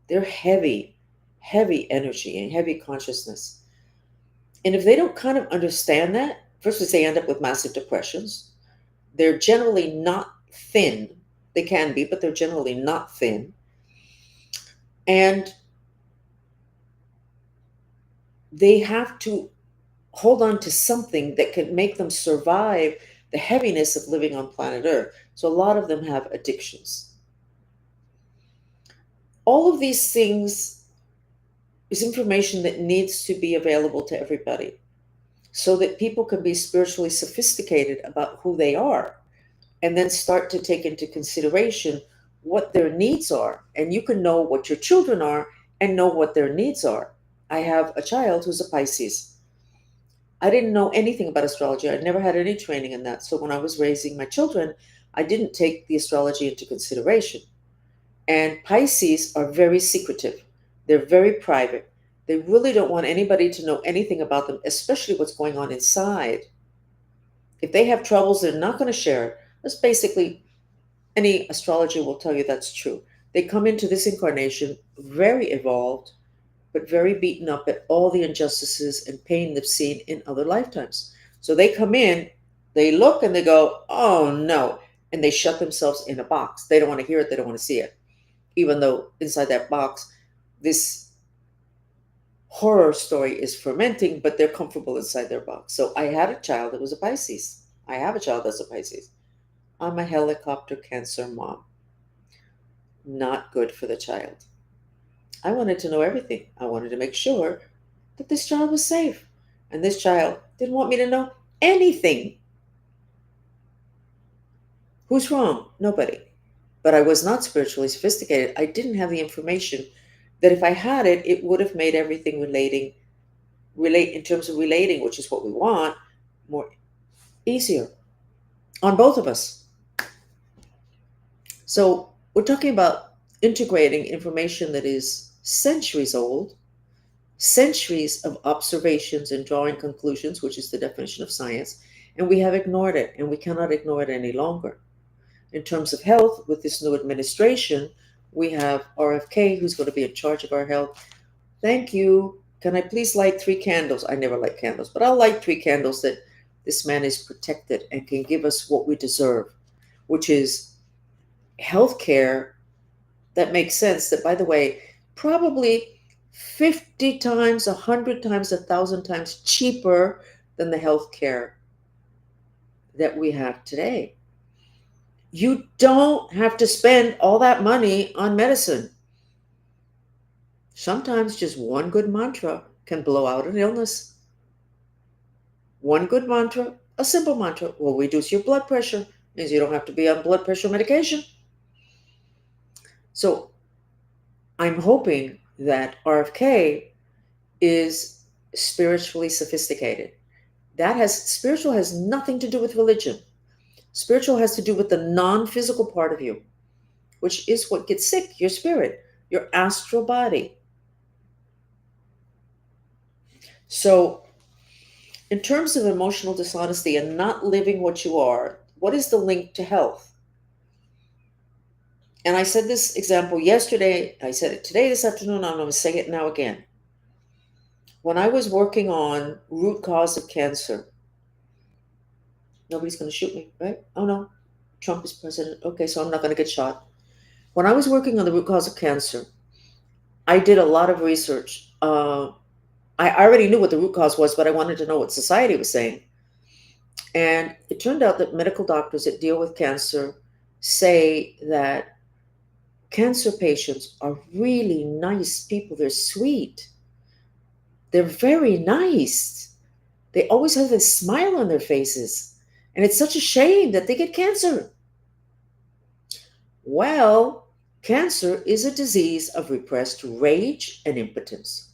They're heavy, heavy energy and heavy consciousness. And if they don't kind of understand that, first they end up with massive depressions. They're generally not thin. They can be, but they're generally not thin. And they have to hold on to something that can make them survive the heaviness of living on planet Earth. So a lot of them have addictions. All of these things is information that needs to be available to everybody so that people can be spiritually sophisticated about who they are, and then start to take into consideration what their needs are. And you can know what your children are and know what their needs are. I have a child who's a Pisces. I didn't know anything about astrology. I'd never had any training in that. So when I was raising my children, I didn't take the astrology into consideration. And Pisces are very secretive. They're very private. They really don't want anybody to know anything about them, especially what's going on inside. If they have troubles, they're not going to share it. That's basically, any astrologer will tell you that's true. They come into this incarnation very evolved, but very beaten up at all the injustices and pain they've seen in other lifetimes. So they come in, they look and they go, oh no, and they shut themselves in a box. They don't want to hear it, they don't want to see it. Even though inside that box, this horror story is fermenting, but they're comfortable inside their box. So I had a child that was a Pisces. I have a child that's a Pisces. I'm a helicopter Cancer mom. Not good for the child. I wanted to know everything. I wanted to make sure that this child was safe. And this child didn't want me to know anything. Who's wrong? Nobody. But I was not spiritually sophisticated. I didn't have the information that if I had it, it would have made everything relate in terms of relating, which is what we want, more easier on both of us. So we're talking about integrating information that is centuries old, centuries of observations and drawing conclusions, which is the definition of science, and we have ignored it, and we cannot ignore it any longer. In terms of health, with this new administration, we have RFK, who's going to be in charge of our health. Thank you. Can I please light 3 candles? I never light candles, but I'll light 3 candles that this man is protected and can give us what we deserve, which is health care that makes sense. That, by the way, probably 50 times, 100 times, 1,000 times cheaper than the health care that we have today. You don't have to spend all that money on medicine. Sometimes just one good mantra can blow out an illness. One good mantra, a simple mantra, will reduce your blood pressure, means you don't have to be on blood pressure medication. So I'm hoping that RFK is spiritually sophisticated. Spiritual has nothing to do with religion. Spiritual has to do with the non-physical part of you, which is what gets sick, your spirit, your astral body. So in terms of emotional dishonesty and not living what you are, what is the link to health? And I said this example yesterday, I said it today, this afternoon, I'm going to say it now again. When I was working on root cause of cancer, nobody's going to shoot me, right? Oh no, Trump is president. Okay, so I'm not going to get shot. When I was working on the root cause of cancer, I did a lot of research. I already knew what the root cause was, but I wanted to know what society was saying. And it turned out that medical doctors that deal with cancer say that cancer patients are really nice people. They're sweet. They're very nice. They always have this smile on their faces. And it's such a shame that they get cancer. Well, cancer is a disease of repressed rage and impotence.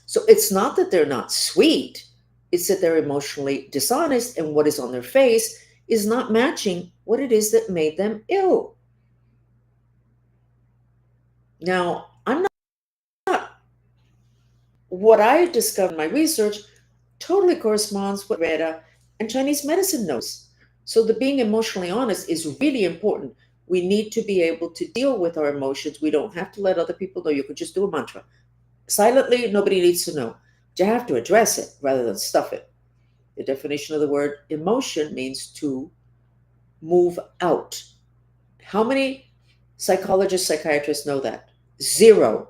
So it's not that they're not sweet, it's that they're emotionally dishonest, and what is on their face is not matching what it is that made them ill. Now, I'm not what I discovered in my research totally corresponds with Reda and Chinese medicine knows. So the being emotionally honest is really important. We need to be able to deal with our emotions. We don't have to let other people know. You could just do a mantra. Silently, nobody needs to know. But you have to address it rather than stuff it. The definition of the word emotion means to move out. How many psychologists, psychiatrists know that? Zero.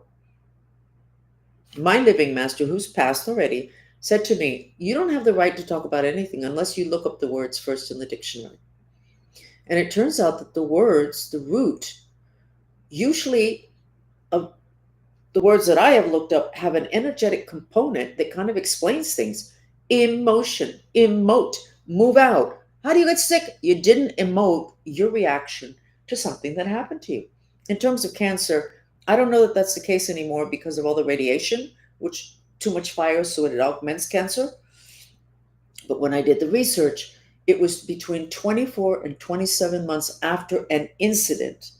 My living master, who's passed already, said to me, "You don't have the right to talk about anything unless you look up the words first in the dictionary." And it turns out that the words, the root, usually of the words that I have looked up have an energetic component that kind of explains things. Emotion, emote, move out. How do you get sick? You didn't emote your reaction to something that happened to you. In terms of cancer, I don't know that that's the case anymore because of all the radiation, which too much fire, so it augments cancer. But when I did the research, it was between 24 and 27 months after an incident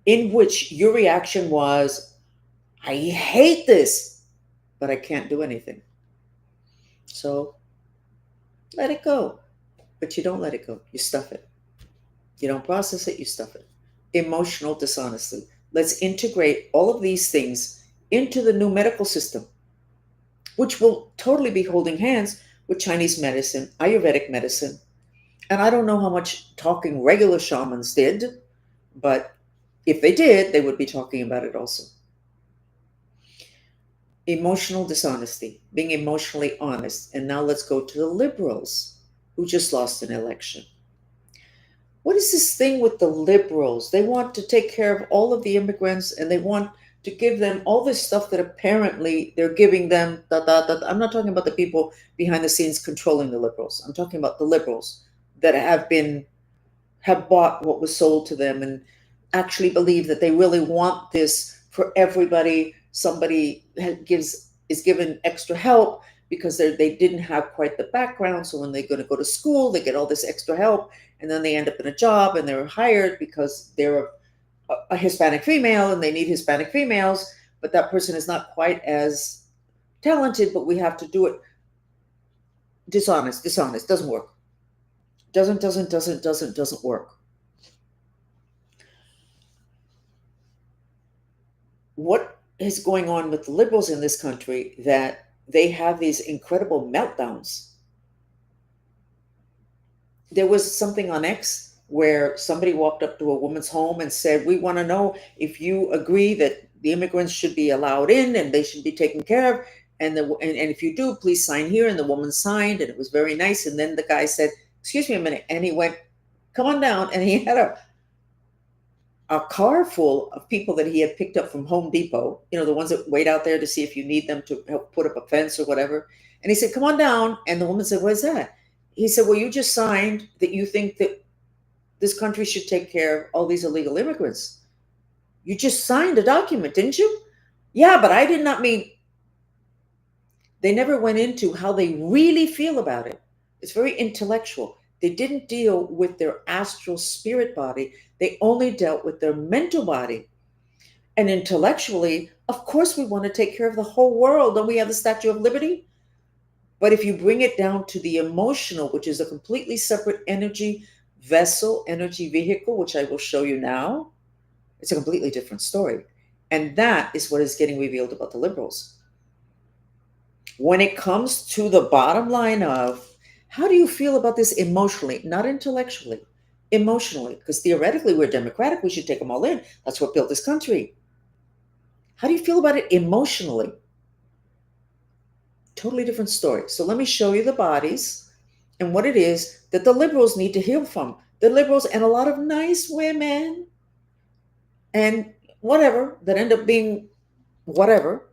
in which your reaction was, I hate this, but I can't do anything. So let it go. But you don't let it go. You stuff it. You don't process it, you stuff it. Emotional dishonesty. Let's integrate all of these things into the new medical system, which will totally be holding hands with Chinese medicine, Ayurvedic medicine. And I don't know how much talking regular shamans did, but if they did, they would be talking about it also. Emotional dishonesty, being emotionally honest. And now let's go to the liberals who just lost an election. What is this thing with the liberals? They want to take care of all of the immigrants and they want to give them all this stuff that apparently they're giving them. Da, da, da. I'm not talking about the people behind the scenes controlling the liberals. I'm talking about the liberals that have bought what was sold to them and actually believe that they really want this for everybody. Somebody gives is given extra help because they didn't have quite the background. So when they're going to go to school, they get all this extra help, and then they end up in a job and they're hired because they're a Hispanic female and they need Hispanic females, but that person is not quite as talented. But we have to do it dishonest doesn't work. Doesn't work. What is going on with the liberals in this country that they have these incredible meltdowns? There was something on X where somebody walked up to a woman's home and said, "We want to know if you agree that the immigrants should be allowed in and they should be taken care of. And if you do, please sign here." And the woman signed, and it was very nice. And then the guy said, "Excuse me a minute." And he went, "Come on down." And he had a car full of people that he had picked up from Home Depot, the ones that wait out there to see if you need them to help put up a fence or whatever. And he said, "Come on down." And the woman said, "What is that?" He said, "Well, you just signed that you think that this country should take care of all these illegal immigrants. You just signed a document, didn't you?" "Yeah, but I did not mean." They never went into how they really feel about it. It's very intellectual. They didn't deal with their astral spirit body. They only dealt with their mental body. And intellectually, of course, we want to take care of the whole world. Don't we have the Statue of Liberty? But if you bring it down to the emotional, which is a completely separate energy vessel, energy vehicle, which I will show you now, it's a completely different story. And that is what is getting revealed about the liberals. When it comes to the bottom line of how do you feel about this emotionally, not intellectually, emotionally, because theoretically we're democratic, we should take them all in. That's what built this country. How do you feel about it emotionally? Totally different story. So let me show you the bodies and what it is that the liberals need to heal from. The liberals and a lot of nice women and whatever that end up being whatever.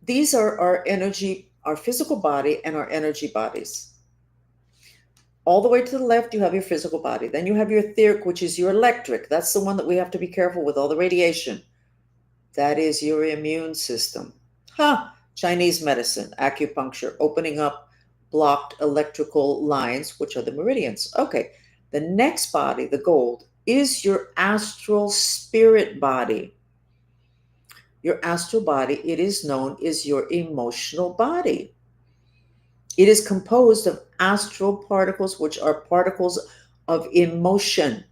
These are our energy, our physical body and our energy bodies. All the way to the left, you have your physical body. Then you have your etheric, which is your electric. That's the one that we have to be careful with all the radiation. That is your immune system. Chinese medicine, acupuncture, opening up blocked electrical lines, which are the meridians. Okay, the next body, the gold, is your astral spirit body. Your astral body, it is known, is your emotional body. It is composed of astral particles, which are particles of emotion.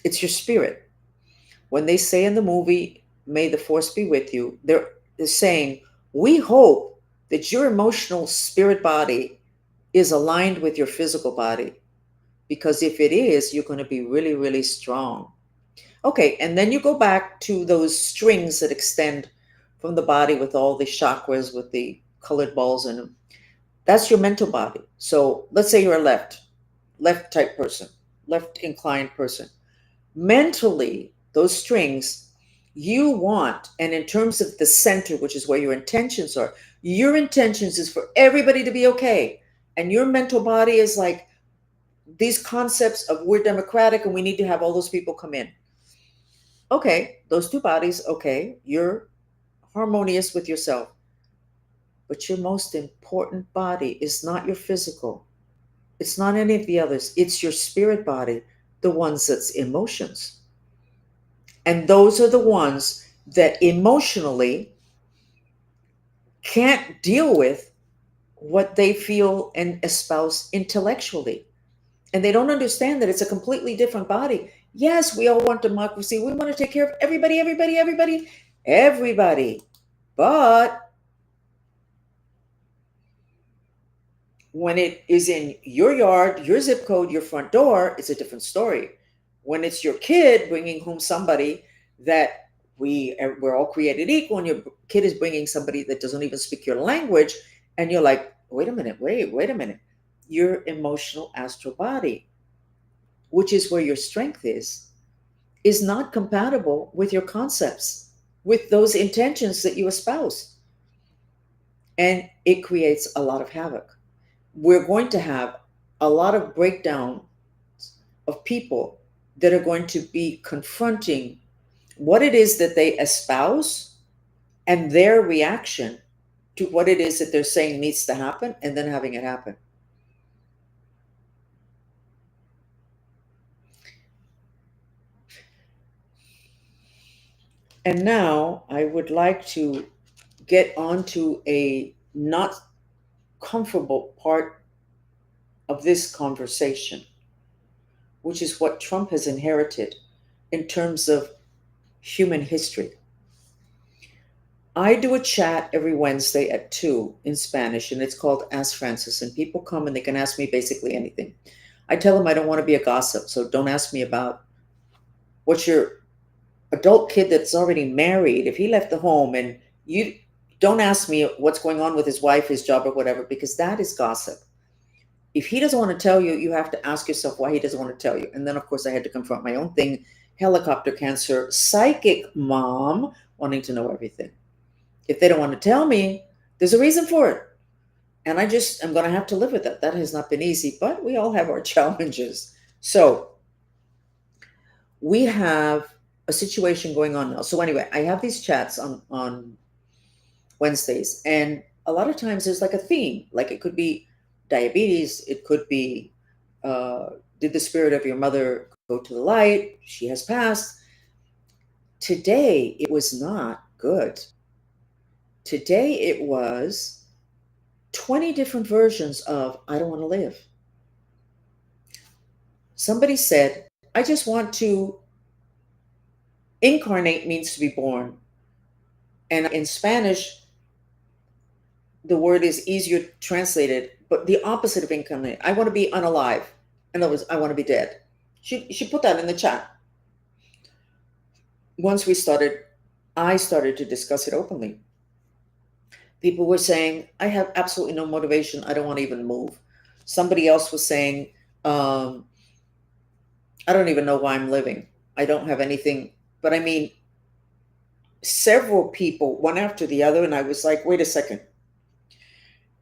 It's your spirit. When they say in the movie, "May the Force be with you," they're saying, we hope that your emotional spirit body is aligned with your physical body. Because if it is, you're going to be really, really strong. Okay, and then you go back to those strings that extend from the body with all the chakras with the colored balls in them. That's your mental body. So let's say you're a left type person, left inclined person. Mentally, those strings you want, and in terms of the center, which is where your intentions are, your intentions is for everybody to be okay. And your mental body is like these concepts of we're democratic and we need to have all those people come in. Okay, those two bodies, okay, you're harmonious with yourself. But your most important body is not your physical. It's not any of the others. It's your spirit body, the ones that's emotions. And those are the ones that emotionally can't deal with what they feel and espouse intellectually. And they don't understand that it's a completely different body. Yes, we all want democracy. We want to take care of everybody, everybody, everybody, everybody. But when it is in your yard, your zip code, your front door, it's a different story. When it's your kid bringing home somebody that we're all created equal, and your kid is bringing somebody that doesn't even speak your language, and you're like, wait a minute, wait a minute. Your emotional astral body, which is where your strength is not compatible with your concepts, with those intentions that you espouse. And it creates a lot of havoc. We're going to have a lot of breakdown of people that are going to be confronting what it is that they espouse and their reaction to what it is that they're saying needs to happen, and then having it happen. And now I would like to get onto a not comfortable part of this conversation, which is what Trump has inherited in terms of human history. I do a chat every Wednesday at 2 in Spanish, and it's called Ask Francis. And people come and they can ask me basically anything. I tell them I don't want to be a gossip, so don't ask me about what's your adult kid that's already married, if he left the home, and you don't ask me what's going on with his wife, his job, or whatever, because that is gossip. If he doesn't want to tell you, you have to ask yourself why he doesn't want to tell you. And then, of course, I had to confront my own thing, helicopter cancer, psychic mom, wanting to know everything. If they don't want to tell me, there's a reason for it. And I'm going to have to live with that. That has not been easy, but we all have our challenges. So we have a situation going on now. So anyway, I have these chats on Wednesdays, and a lot of times there's like a theme. Like it could be diabetes, it could be did the spirit of your mother go to the light? She has passed. Today it was not good. Today it was 20 different versions of I don't want to live. Somebody said, I just want to incarnate means to be born. And in Spanish, the word is easier translated, but the opposite of incarnate. I want to be unalive. In other words, I want to be dead. She put that in the chat. Once I started to discuss it openly. People were saying, I have absolutely no motivation. I don't want to even move. Somebody else was saying, I don't even know why I'm living. I don't have anything. But I mean, several people, one after the other, and I was like, wait a second.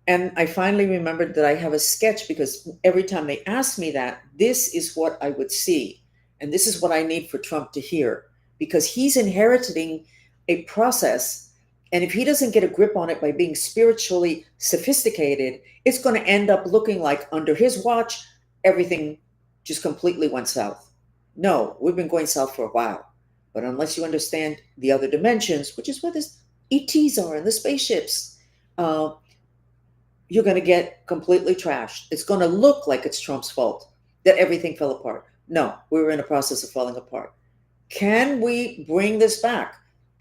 And I finally remembered that I have a sketch, because every time they ask me that, this is what I would see. And this is what I need for Trump to hear, because he's inheriting a process. And if he doesn't get a grip on it by being spiritually sophisticated, it's going to end up looking like under his watch, everything just completely went south. No, we've been going south for a while. But unless you understand the other dimensions, which is where the ETs are and the spaceships, you're going to get completely trashed. It's going to look like it's Trump's fault that everything fell apart. No, we were in a process of falling apart. Can we bring this back?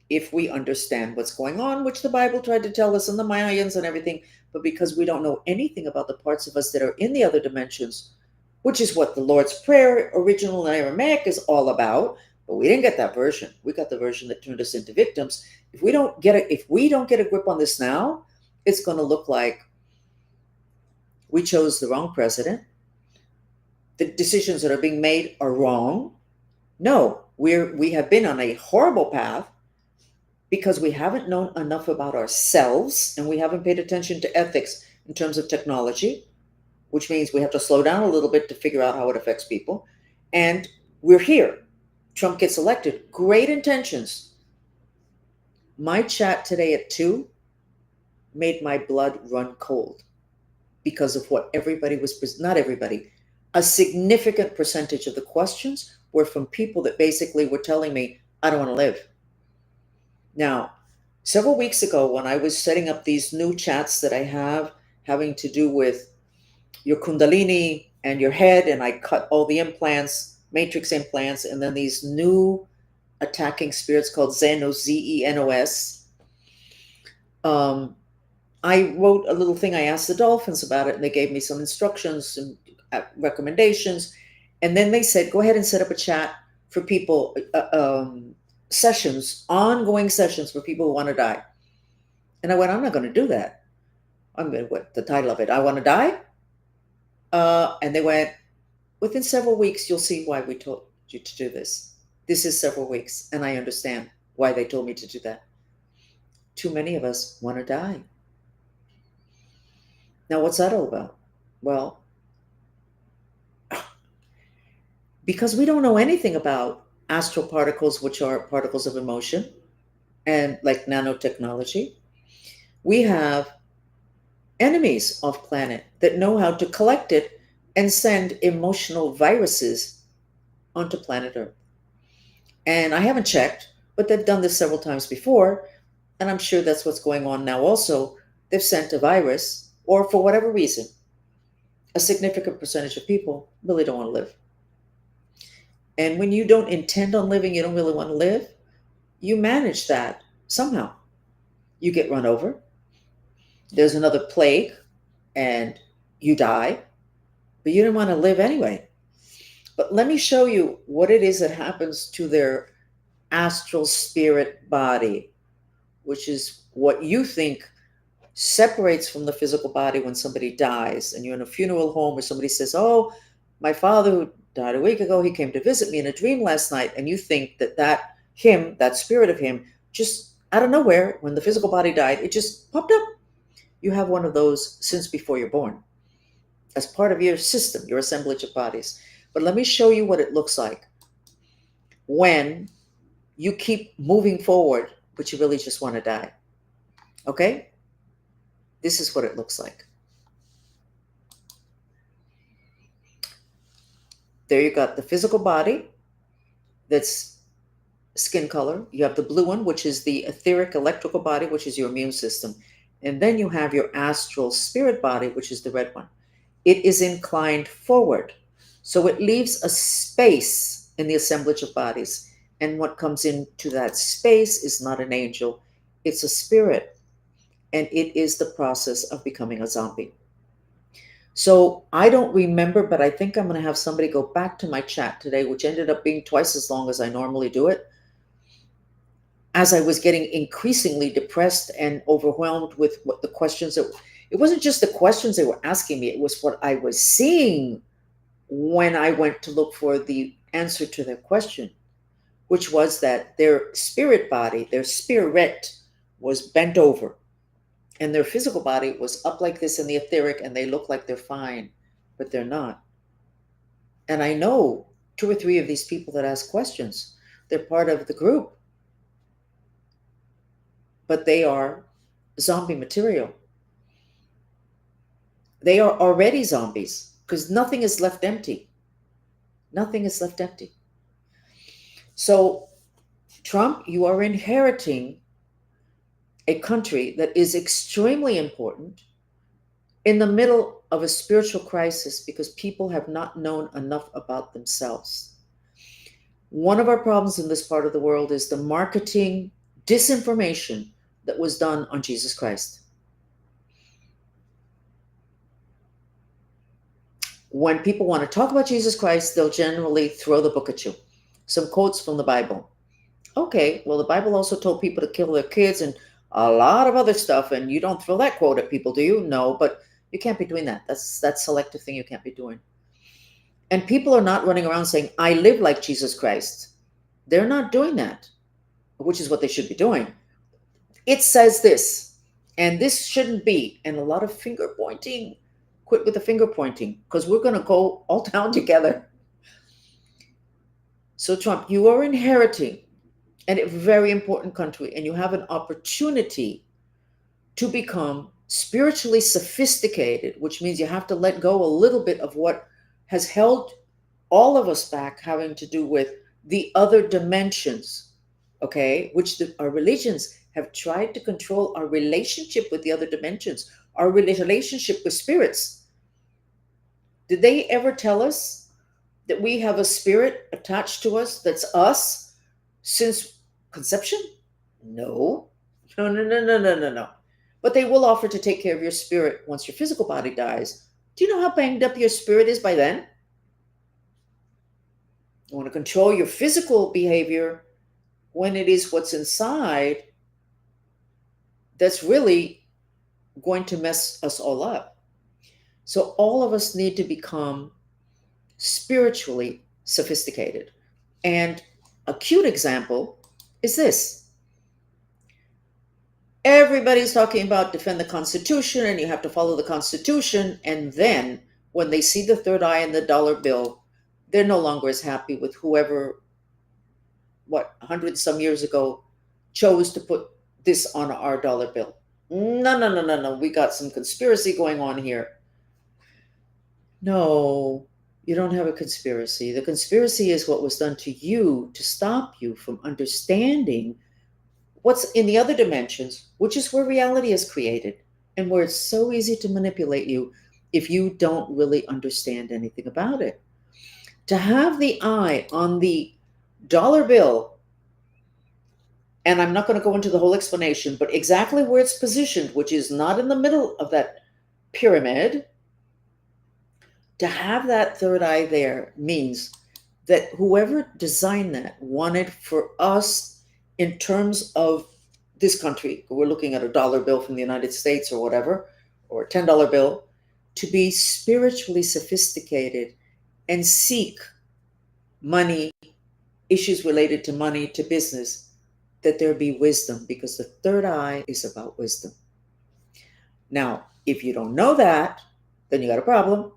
If we understand what's going on, which the Bible tried to tell us, and the Mayans and everything, but because we don't know anything about the parts of us that are in the other dimensions, which is what the Lord's Prayer, original in Aramaic, is all about. But we didn't get that version. We got the version that turned us into victims. If we don't get a grip on this now, it's going to look like we chose the wrong president. The decisions that are being made are wrong. No, we have been on a horrible path because we haven't known enough about ourselves, and we haven't paid attention to ethics in terms of technology, which means we have to slow down a little bit to figure out how it affects people. And we're here. Trump gets elected. Great intentions. My chat today at 2 made my blood run cold because of what everybody was, not everybody, a significant percentage of the questions were from people that basically were telling me, I don't want to live. Now, several weeks ago, when I was setting up these new chats that I have having to do with your Kundalini and your head, and I cut all the implants, matrix implants, and then these new attacking spirits called Xenos, Zenos. I wrote a little thing. I asked the dolphins about it, and they gave me some instructions and recommendations. And then they said, go ahead and set up a chat for people sessions, ongoing sessions for people who want to die. And I went, I'm not going to do that. I'm going to, what the title of it? I want to die. And they went, within several weeks, you'll see why we told you to do this. This is several weeks, and I understand why they told me to do that. Too many of us want to die. Now, what's that all about? Well, because we don't know anything about astral particles, which are particles of emotion, and like nanotechnology, we have enemies off planet that know how to collect it and send emotional viruses onto planet Earth. And I haven't checked, but they've done this several times before, and I'm sure that's what's going on now also. They've sent a virus, or for whatever reason, a significant percentage of people really don't want to live. And when you don't intend on living, you don't really want to live, you manage that somehow. You get run over, there's another plague, and you die, but you didn't want to live anyway. But let me show you what it is that happens to their astral spirit body, which is what you think separates from the physical body when somebody dies and you're in a funeral home or somebody says, oh, my father who died a week ago, he came to visit me in a dream last night. And you think that him, that spirit of him, just out of nowhere, when the physical body died, it just popped up. You have one of those since before you're born as part of your system, your assemblage of bodies. But let me show you what it looks like when you keep moving forward, but you really just want to die. Okay? This is what it looks like. There you got the physical body that's skin color. You have the blue one, which is the etheric electrical body, which is your immune system. And then you have your astral spirit body, which is the red one. It is inclined forward. So it leaves a space in the assemblage of bodies. And what comes into that space is not an angel, it's a spirit. And it is the process of becoming a zombie. So I don't remember, but I think I'm going to have somebody go back to my chat today, which ended up being twice as long as I normally do it. As I was getting increasingly depressed and overwhelmed with what the questions that it wasn't just the questions they were asking me, it was what I was seeing when I went to look for the answer to their question, which was that their spirit body, their spirit was bent over and their physical body was up like this in the etheric and they look like they're fine, but they're not. And I know 2 or 3 of these people that ask questions. They're part of the group, but they are zombie material. They are already zombies because nothing is left empty. Nothing is left empty. So, Trump, you are inheriting a country that is extremely important in the middle of a spiritual crisis because people have not known enough about themselves. One of our problems in this part of the world is the marketing disinformation that was done on Jesus Christ. When people want to talk about Jesus Christ, they'll generally throw the book at you. Some quotes from the Bible. Okay, well, the Bible also told people to kill their kids and a lot of other stuff, and you don't throw that quote at people, do you? No, but you can't be doing that. That's selective thing you can't be doing. And people are not running around saying, I live like Jesus Christ. They're not doing that, which is what they should be doing. It says this, and this shouldn't be, and a lot of finger pointing. Quit with the finger pointing, because we're going to go all down together. So, Trump, you are inheriting a very important country, and you have an opportunity to become spiritually sophisticated, which means you have to let go a little bit of what has held all of us back, having to do with the other dimensions, okay, which our religions have tried to control our relationship with the other dimensions, our relationship with spirits. Did they ever tell us that we have a spirit attached to us that's us since conception? No. No. But they will offer to take care of your spirit once your physical body dies. Do you know how banged up your spirit is by then? You want to control your physical behavior, when it is what's inside that's really going to mess us all up. So all of us need to become spiritually sophisticated. And a cute example is this. Everybody's talking about defend the Constitution and you have to follow the Constitution. And then when they see the third eye in the dollar bill, they're no longer as happy with whoever, what, 100 some years ago chose to put this on our dollar bill. No, no, no, no, no. We got some conspiracy going on here. No, you don't have a conspiracy. The conspiracy is what was done to you to stop you from understanding what's in the other dimensions, which is where reality is created and where it's so easy to manipulate you if you don't really understand anything about it. To have the eye on the dollar bill, and I'm not going to go into the whole explanation, but exactly where it's positioned, which is not in the middle of that pyramid, to have that third eye there means that whoever designed that wanted for us, in terms of this country, we're looking at a dollar bill from the United States or whatever, or a $10 bill, to be spiritually sophisticated and seek money, issues related to money, to business, that there be wisdom, because the third eye is about wisdom. Now, if you don't know that, then you got a problem.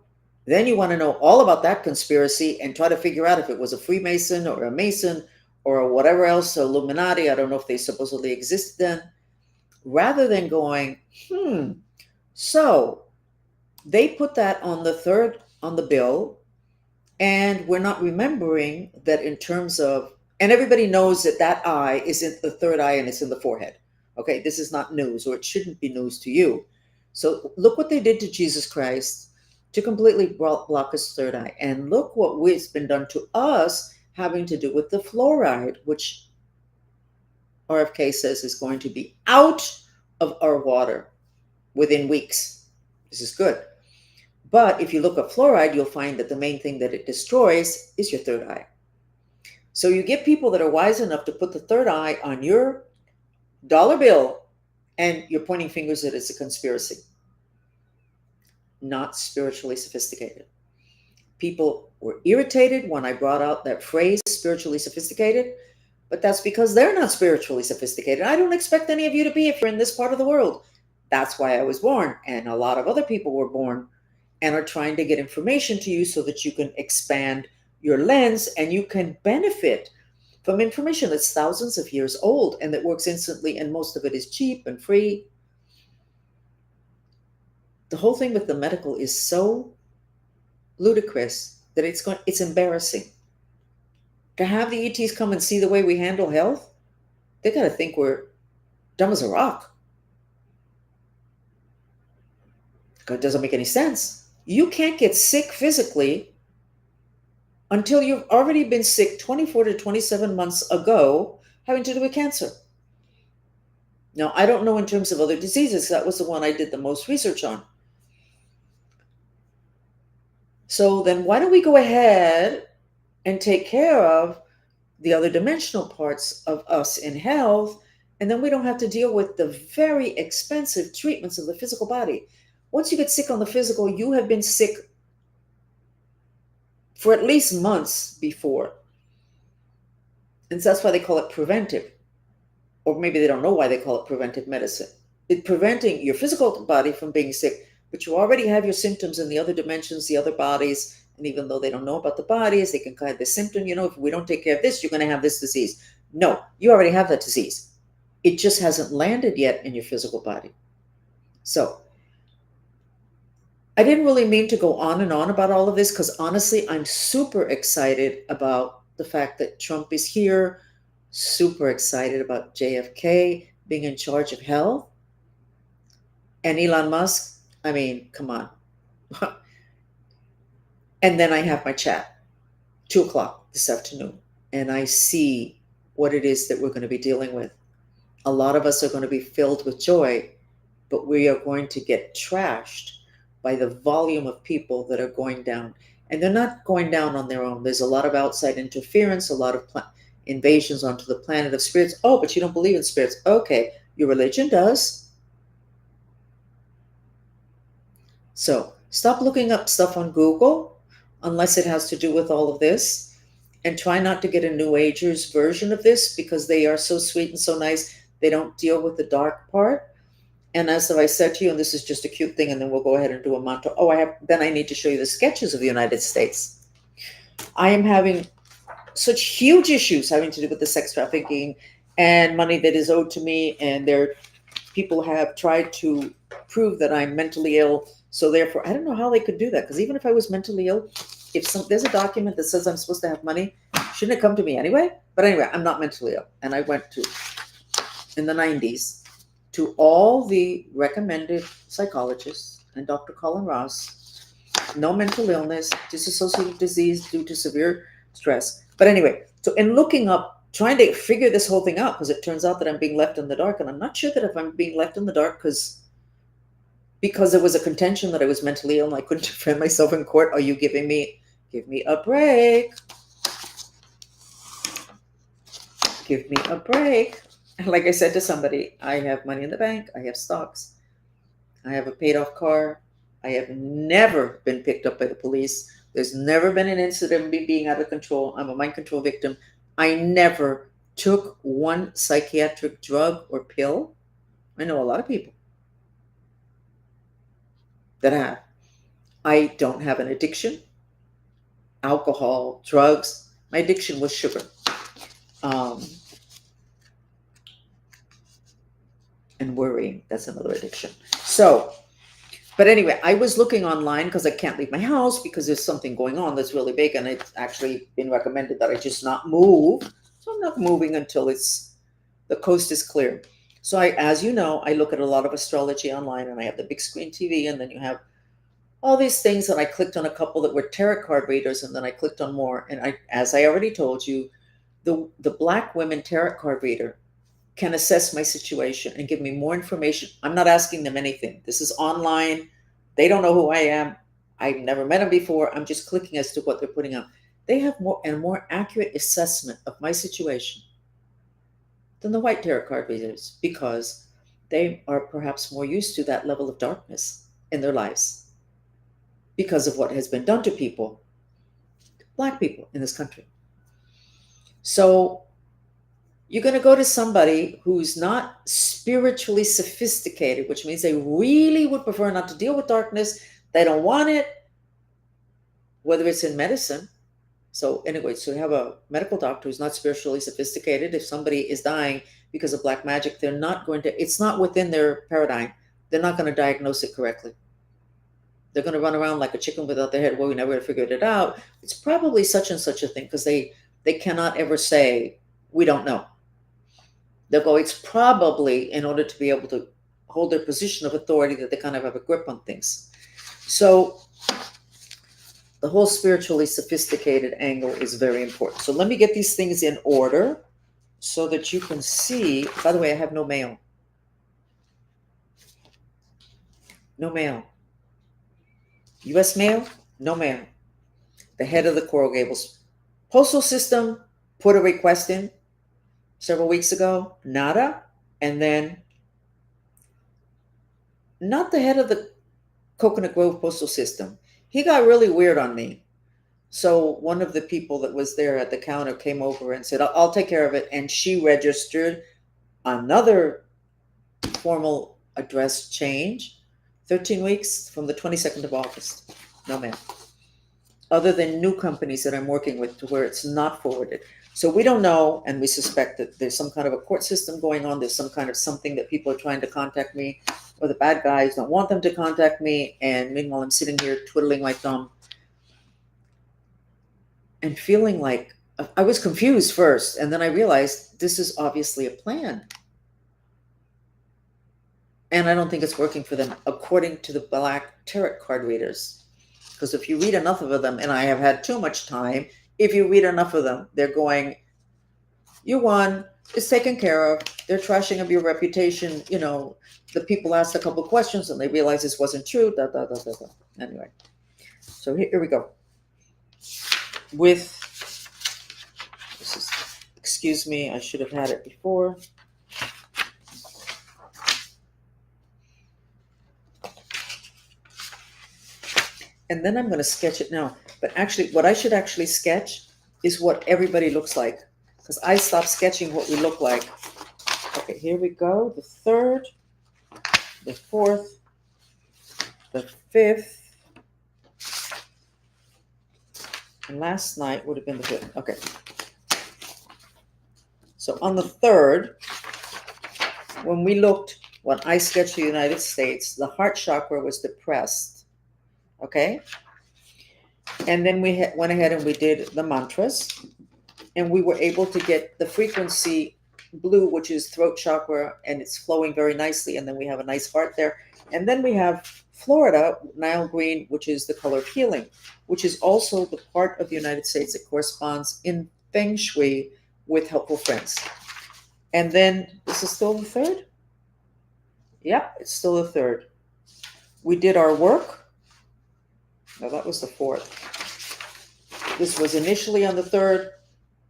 Then you want to know all about that conspiracy and try to figure out if it was a Freemason or a Mason or whatever else, Illuminati. I don't know if they supposedly existed then. Rather than going, so they put that on the bill, and we're not remembering that in terms of, and everybody knows that that eye is in the third eye and it's in the forehead. Okay, this is not news, or it shouldn't be news to you. So look what they did to Jesus Christ to completely block his third eye. And look what has been done to us, having to do with the fluoride, which RFK says is going to be out of our water within weeks. This is good. But if you look at fluoride, you'll find that the main thing that it destroys is your third eye. So you get people that are wise enough to put the third eye on your dollar bill, and you're pointing fingers that it's a conspiracy. Not spiritually sophisticated. People were irritated when I brought out that phrase, spiritually sophisticated, but that's because they're not spiritually sophisticated. I don't expect any of you to be if you're in this part of the world. That's why I was born, and a lot of other people were born and are trying to get information to you so that you can expand your lens and you can benefit from information that's thousands of years old and that works instantly, and most of it is cheap and free. The whole thing with the medical is so ludicrous that it's embarrassing. To have the ETs come and see the way we handle health, they got to think we're dumb as a rock. It doesn't make any sense. You can't get sick physically until you've already been sick 24 to 27 months ago, having to do with cancer. Now, I don't know in terms of other diseases. That was the one I did the most research on. So then why don't we go ahead and take care of the other dimensional parts of us in health, and then we don't have to deal with the very expensive treatments of the physical body. Once you get sick on the physical, you have been sick for at least months before. And so that's why they call it preventive. Or maybe they don't know why they call it preventive medicine. It's preventing your physical body from being sick, but you already have your symptoms in the other dimensions, the other bodies. And even though they don't know about the bodies, they can guide the symptom. If we don't take care of this, you're going to have this disease. No, you already have that disease. It just hasn't landed yet in your physical body. So I didn't really mean to go on and on about all of this, because honestly, I'm super excited about the fact that Trump is here, super excited about JFK being in charge of health, and Elon Musk. I mean, come on. And then I have my chat, 2:00 this afternoon, and I see what it is that we're going to be dealing with. A lot of us are going to be filled with joy, but we are going to get trashed by the volume of people that are going down. And they're not going down on their own. There's a lot of outside interference, a lot of invasions onto the planet of spirits. Oh, but you don't believe in spirits. Okay, your religion does. So stop looking up stuff on Google unless it has to do with all of this. And try not to get a New Agers version of this because they are so sweet and so nice. They don't deal with the dark part. And as I said to you, and this is just a cute thing, and then we'll go ahead and do a mantra. Oh, I need to show you the sketches of the United States. I am having such huge issues having to do with the sex trafficking and money that is owed to me, and people have tried to prove that I'm mentally ill. So therefore, I don't know how they could do that, because even if I was mentally ill, if there's a document that says I'm supposed to have money, shouldn't it come to me anyway? But anyway, I'm not mentally ill, and I went to in the 90s to all the recommended psychologists and Dr. Colin Ross. No mental illness, dissociative disease due to severe stress. But anyway, so in looking up, trying to figure this whole thing out, because it turns out that I'm being left in the dark, and I'm not sure that if I'm being left in the dark because there was a contention that I was mentally ill and I couldn't defend myself in court. Are you give me a break? Give me a break. Like I said to somebody, I have money in the bank, I have stocks, I have a paid off car, I have never been picked up by the police. There's never been an incident of me being out of control. I'm a mind control victim. I never took one psychiatric drug or pill. I know a lot of people that have. I don't have an addiction, alcohol, drugs. My addiction was sugar. And worrying, that's another addiction. So, but anyway, I was looking online because I can't leave my house because there's something going on that's really big, and it's actually been recommended that I just not move. So I'm not moving until the coast is clear. So as you know, I look at a lot of astrology online, and I have the big screen TV, and then you have all these things, and I clicked on a couple that were tarot card readers, and then I clicked on more, and as I already told you, the Black women tarot card reader can assess my situation and give me more information. I'm not asking them anything. This is online. They don't know who I am. I've never met them before. I'm just clicking as to what they're putting out. They have more accurate assessment of my situation than the white tarot card readers, because they are perhaps more used to that level of darkness in their lives because of what has been done to people, Black people in this country. So you're going to go to somebody who's not spiritually sophisticated, which means they really would prefer not to deal with darkness. They don't want it, whether it's in medicine. So anyway, so you have a medical doctor who's not spiritually sophisticated. If somebody is dying because of black magic, they're not going to, it's not within their paradigm. They're not going to diagnose it correctly. They're going to run around like a chicken without their head. Well, we never figured it out. It's probably such and such a thing, because they cannot ever say, we don't know. They'll go, it's probably, in order to be able to hold their position of authority, that they kind of have a grip on things. So the whole spiritually sophisticated angle is very important. So let me get these things in order so that you can see. By the way, I have no mail. No mail. U.S. mail, no mail. The head of the Coral Gables postal system put a request in several weeks ago, nada. And then not the head of the Coconut Grove postal system. He got really weird on me. So one of the people that was there at the counter came over and said, I'll take care of it. And she registered another formal address change, 13 weeks from the 22nd of August. No, ma'am. Other than new companies that I'm working with to where it's not forwarded. So we don't know, and we suspect that there's some kind of a court system going on. There's some kind of something that people are trying to contact me, or the bad guys don't want them to contact me. And meanwhile, I'm sitting here twiddling my thumb and feeling like I was confused first. And then I realized this is obviously a plan. And I don't think it's working for them, according to the Black tarot card readers. Because if you read enough of them, and I have had too much time, if you read enough of them, they're going, you won, it's taken care of. They're trashing of your reputation. You know, the people asked a couple of questions and they realized this wasn't true. Da, da, da, da, da. Anyway, so here we go. Excuse excuse me, I should have had it before. And then I'm going to sketch it now. But actually, what I should actually sketch is what everybody looks like. Because I stopped sketching what we look like. Okay, here we go. The third, the fourth, the fifth, and last night would have been the fifth. Okay. So on the third, when I sketched the United States, the heart chakra was depressed. Okay. And then we went ahead and we did the mantras, and we were able to get the frequency blue, which is throat chakra, and it's flowing very nicely. And then we have a nice heart there. And then we have Florida, Nile green, which is the color of healing, which is also the part of the United States that corresponds in Feng Shui with helpful friends. And then this is still the third? Yep, it's still the third. We did our work. No, that was the fourth. This was initially on the third,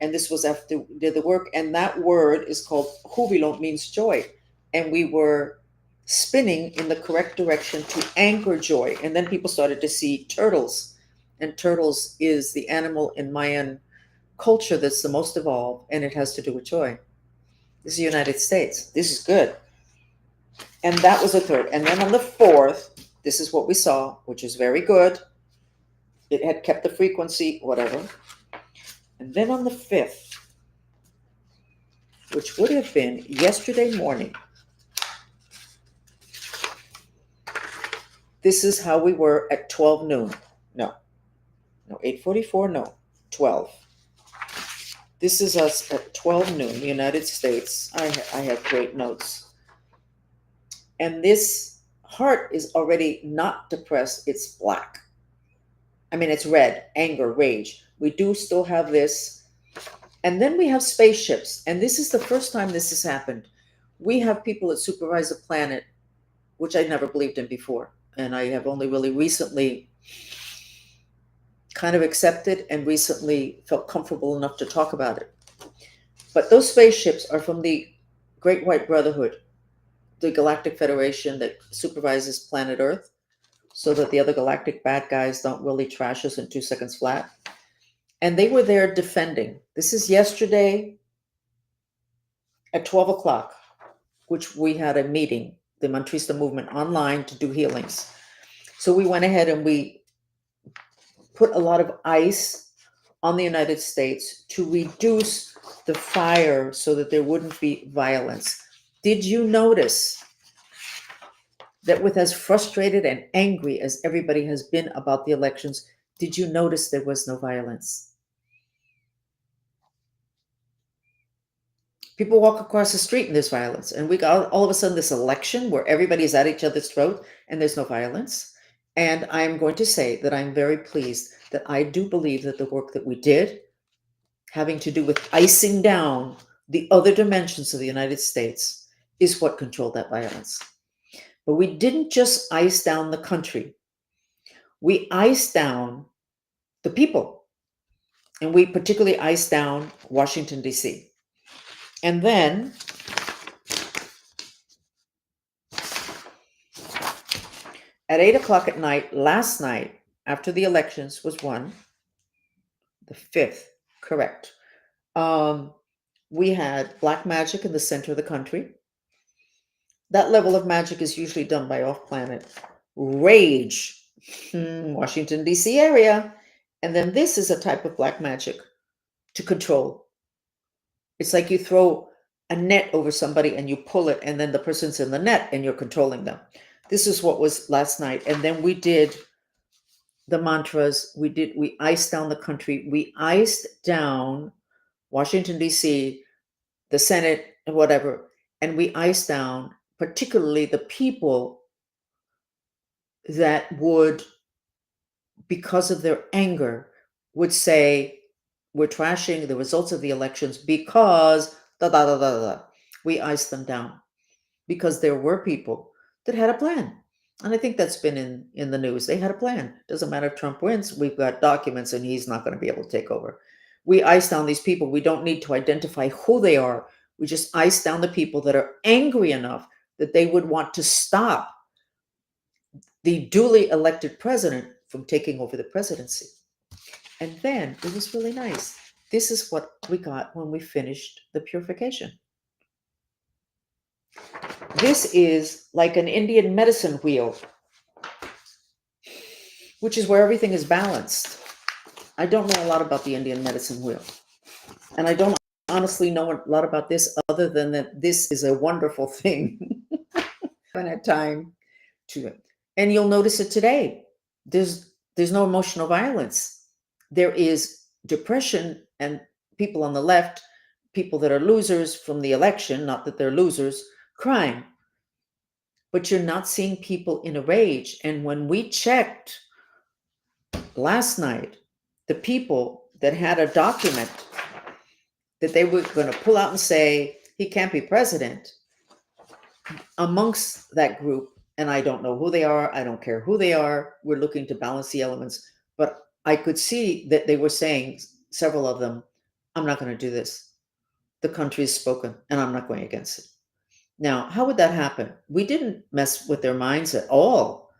and this was after we did the work. And that word is called jubilo, means joy. And we were spinning in the correct direction to anchor joy. And then people started to see turtles. And turtles is the animal in Mayan culture that's the most evolved, and it has to do with joy. This is the United States. This is good. And that was the third. And then on the fourth, this is what we saw, which is very good. It had kept the frequency, whatever. And then on the fifth, which would have been yesterday morning, this is how we were at 12 noon. No, 8:44, no, 12. This is us at 12 noon, the United States. I have great notes. And this heart is already not depressed, it's black. I mean, it's red, anger, rage. We do still have this. And then we have spaceships. And this is the first time this has happened. We have people that supervise the planet, which I never believed in before. And I have only really recently kind of accepted and recently felt comfortable enough to talk about it. But those spaceships are from the Great White Brotherhood, the Galactic Federation that supervises planet Earth, so that the other galactic bad guys don't really trash us in 2 seconds flat. And they were there defending. This is yesterday at 12 o'clock, which we had a meeting, the Mantrista movement online, to do healings. So we went ahead and we put a lot of ice on the United States to reduce the fire so that there wouldn't be violence. Did you notice that with as frustrated and angry as everybody has been about the elections, did you notice there was no violence? People walk across the street and there's violence. And we got all of a sudden this election where everybody's at each other's throat and there's no violence. And I'm going to say that I'm very pleased that I do believe that the work that we did, having to do with icing down the other dimensions of the United States, is what controlled that violence. But we didn't just ice down the country. We iced down the people. And we particularly iced down Washington, D.C. And then at 8 o'clock at night, last night, after the elections was won, the 5th, correct, we had black magic in the center of the country. That level of magic is usually done by off-planet rage, Washington, D.C. area. And then this is a type of black magic to control. It's like you throw a net over somebody and you pull it, and then the person's in the net and you're controlling them. This is what was last night. And then we did the mantras. We iced down the country. We iced down Washington, D.C., the Senate, and whatever. And we iced down particularly the people that would, because of their anger, would say, we're trashing the results of the elections because da da da da da. We iced them down because there were people that had a plan. And I think that's been in the news. They had a plan. Doesn't matter if Trump wins, we've got documents and he's not going to be able to take over. We ice down these people. We don't need to identify who they are. We just ice down the people that are angry enough that they would want to stop the duly elected president from taking over the presidency. And then it was really nice. This is what we got when we finished the purification. This is like an Indian medicine wheel, which is where everything is balanced. I don't know a lot about the Indian medicine wheel. And I don't honestly know a lot about this other than that this is a wonderful thing. I haven't had time to it. And you'll notice it today. There's no emotional violence. There is depression and people on the left, people that are losers from the election, not that they're losers, crying. But you're not seeing people in a rage. And when we checked last night, the people that had a document that they were going to pull out and say, he can't be president, amongst that group, and I don't know who they are, I don't care who they are, we're looking to balance the elements. But I could see that they were saying, several of them, I'm not going to do this. The country has spoken, and I'm not going against it. Now, how would that happen? We didn't mess with their minds at all.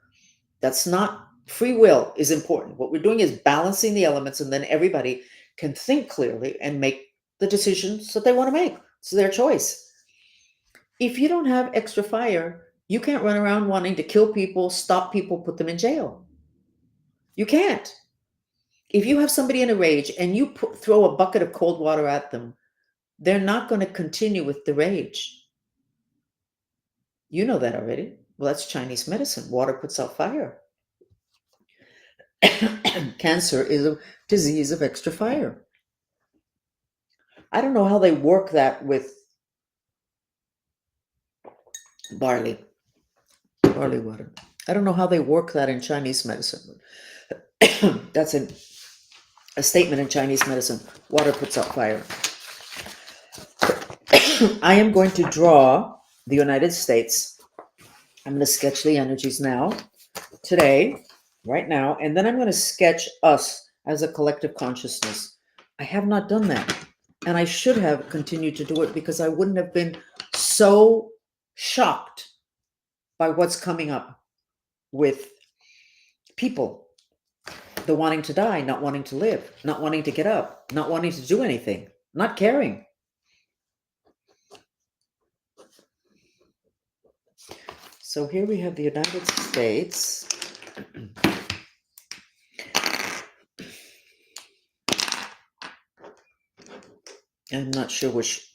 That's not, free will is important. What we're doing is balancing the elements, and then everybody can think clearly and make the decisions that they want to make. It's their choice. If you don't have extra fire, you can't run around wanting to kill people, stop people, put them in jail. You can't. If you have somebody in a rage and you throw a bucket of cold water at them, they're not going to continue with the rage. You know that already. Well, that's Chinese medicine. Water puts out fire. Cancer is a disease of extra fire. I don't know how they work that with barley water. I don't know how they work that in Chinese medicine. That's a statement in Chinese medicine. Water puts out fire. I am going to draw the United States. I'm going to sketch the energies now, today, right now, and then I'm going to sketch us as a collective consciousness. I have not done that, and I should have continued to do it because I wouldn't have been so shocked by what's coming up with people, the wanting to die, not wanting to live, not wanting to get up, not wanting to do anything, not caring. So here we have the United States. I'm not sure which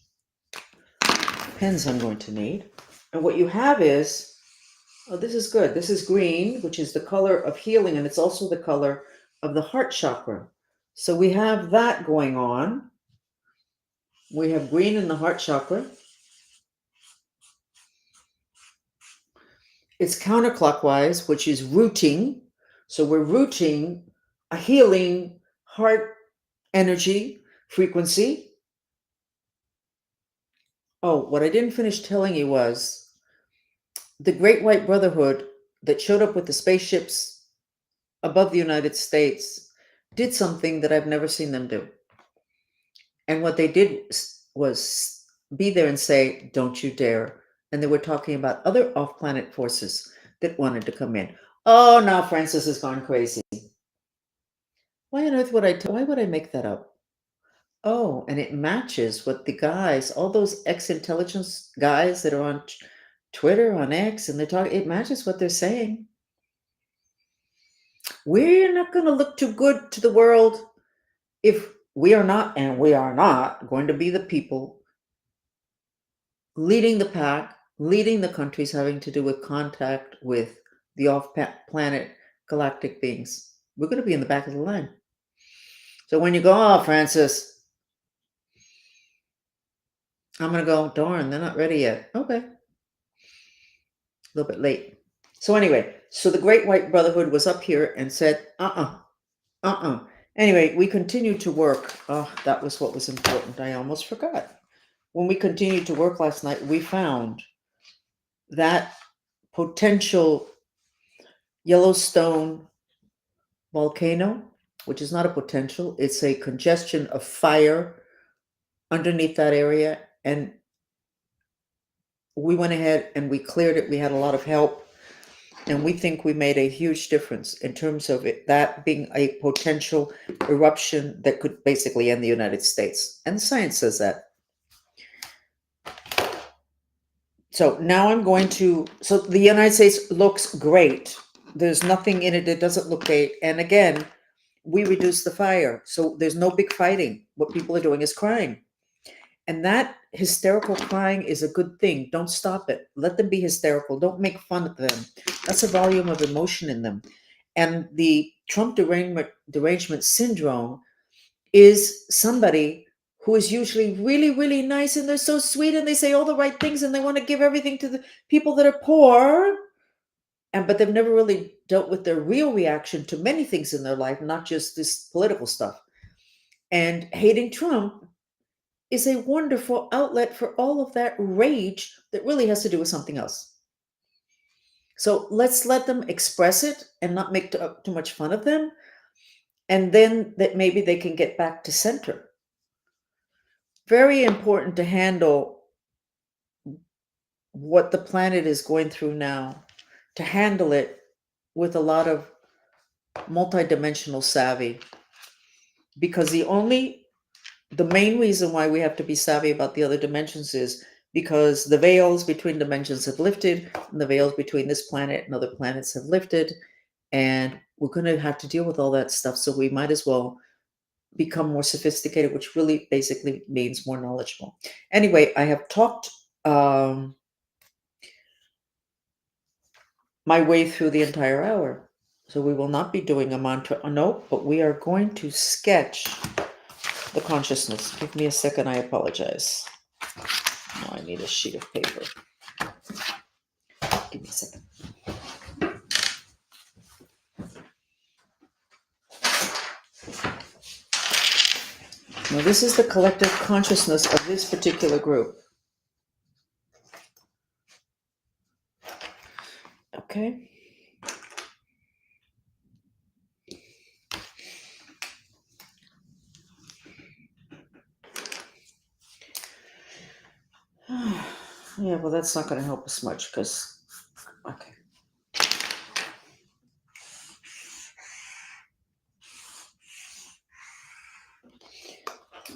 pens I'm going to need. And what you have is, oh, this is good. This is green, which is the color of healing, and it's also the color of the heart chakra. So we have that going on. We have green in the heart chakra. It's counterclockwise, which is rooting. So we're rooting a healing heart energy frequency. Oh, what I didn't finish telling you was the Great White Brotherhood that showed up with the spaceships above the United States did something that I've never seen them do. And what they did was be there and say, don't you dare. And they were talking about other off-planet forces that wanted to come in. Oh, now Francis has gone crazy. Why on earth why would I make that up? Oh, and it matches what the guys, all those ex-intelligence guys that are on Twitter, on X, and it matches what they're saying. We're not going to look too good to the world if we are not going to be the people leading the pack, leading the countries having to do with contact with the off-planet galactic beings. We're going to be in the back of the line. So when you go, oh, Francis, I'm going to go, darn, they're not ready yet. Okay. A little bit late. So anyway, so the Great White Brotherhood was up here and said, Anyway, we continued to work. Oh, that was what was important. I almost forgot. When we continued to work last night, we found that potential Yellowstone volcano which is not a potential, it's a congestion of fire underneath that area. And we went ahead and we cleared it. We had a lot of help. And we think we made a huge difference in terms of that being a potential eruption that could basically end the United States. And science says that. So now so the United States looks great. There's nothing in it that doesn't look great. And again, we reduce the fire. So there's no big fighting. What people are doing is crying. And that hysterical crying is a good thing. Don't stop it. Let them be hysterical. Don't make fun of them. That's a volume of emotion in them. And the Trump derangement syndrome is somebody who is usually really, really nice, and they're so sweet and they say all the right things and they want to give everything to the people that are poor. But they've never really dealt with their real reaction to many things in their life, not just this political stuff. And hating Trump is a wonderful outlet for all of that rage that really has to do with something else. So let's let them express it and not make too much fun of them. And then that maybe they can get back to center. Very important to handle what the planet is going through now, to handle it with a lot of multidimensional savvy. Because the main reason why we have to be savvy about the other dimensions is because the veils between dimensions have lifted, and the veils between this planet and other planets have lifted, and we're going to have to deal with all that stuff. So we might as well become more sophisticated, which really basically means more knowledgeable. Anyway, I have talked my way through the entire hour. So we will not be doing a mantra, no, but we are going to sketch the consciousness. Give me a second, I apologize. No, I need a sheet of paper. Give me a second. Now, this is the collective consciousness of this particular group. Okay. Yeah, well, that's not going to help us much because, okay.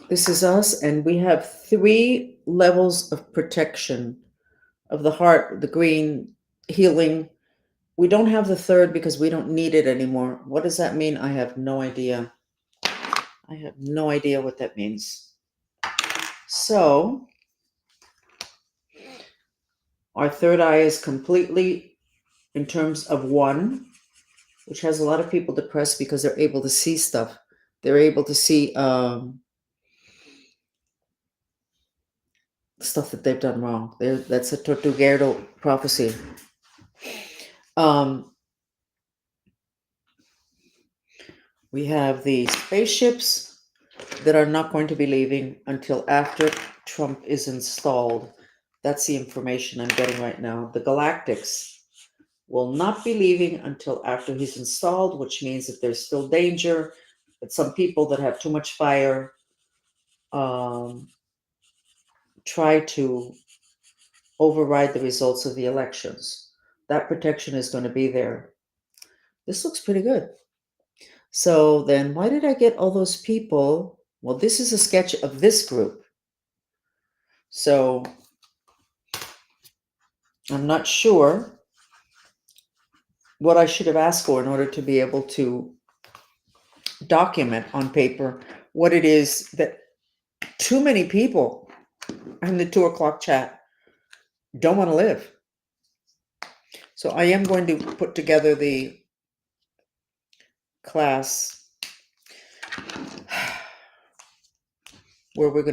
This is us, and we have 3 levels of protection of the heart, the green, healing. We don't have the 3rd because we don't need it anymore. What does that mean? I have no idea. I have no idea what that means. So, our 3rd eye is completely in terms of 1, which has a lot of people depressed because they're able to see stuff. They're able to see stuff that they've done wrong. That's a Tortuguero prophecy. We have the spaceships that are not going to be leaving until after Trump is installed. That's the information I'm getting right now. The Galactics will not be leaving until after he's installed, which means that there's still danger, that some people that have too much fire try to override the results of the elections. That protection is going to be there. This looks pretty good. So then why did I get all those people? Well, this is a sketch of this group. So I'm not sure what I should have asked for in order to be able to document on paper what it is that too many people in the 2:00 chat don't want to live. So I am going to put together the class where we're going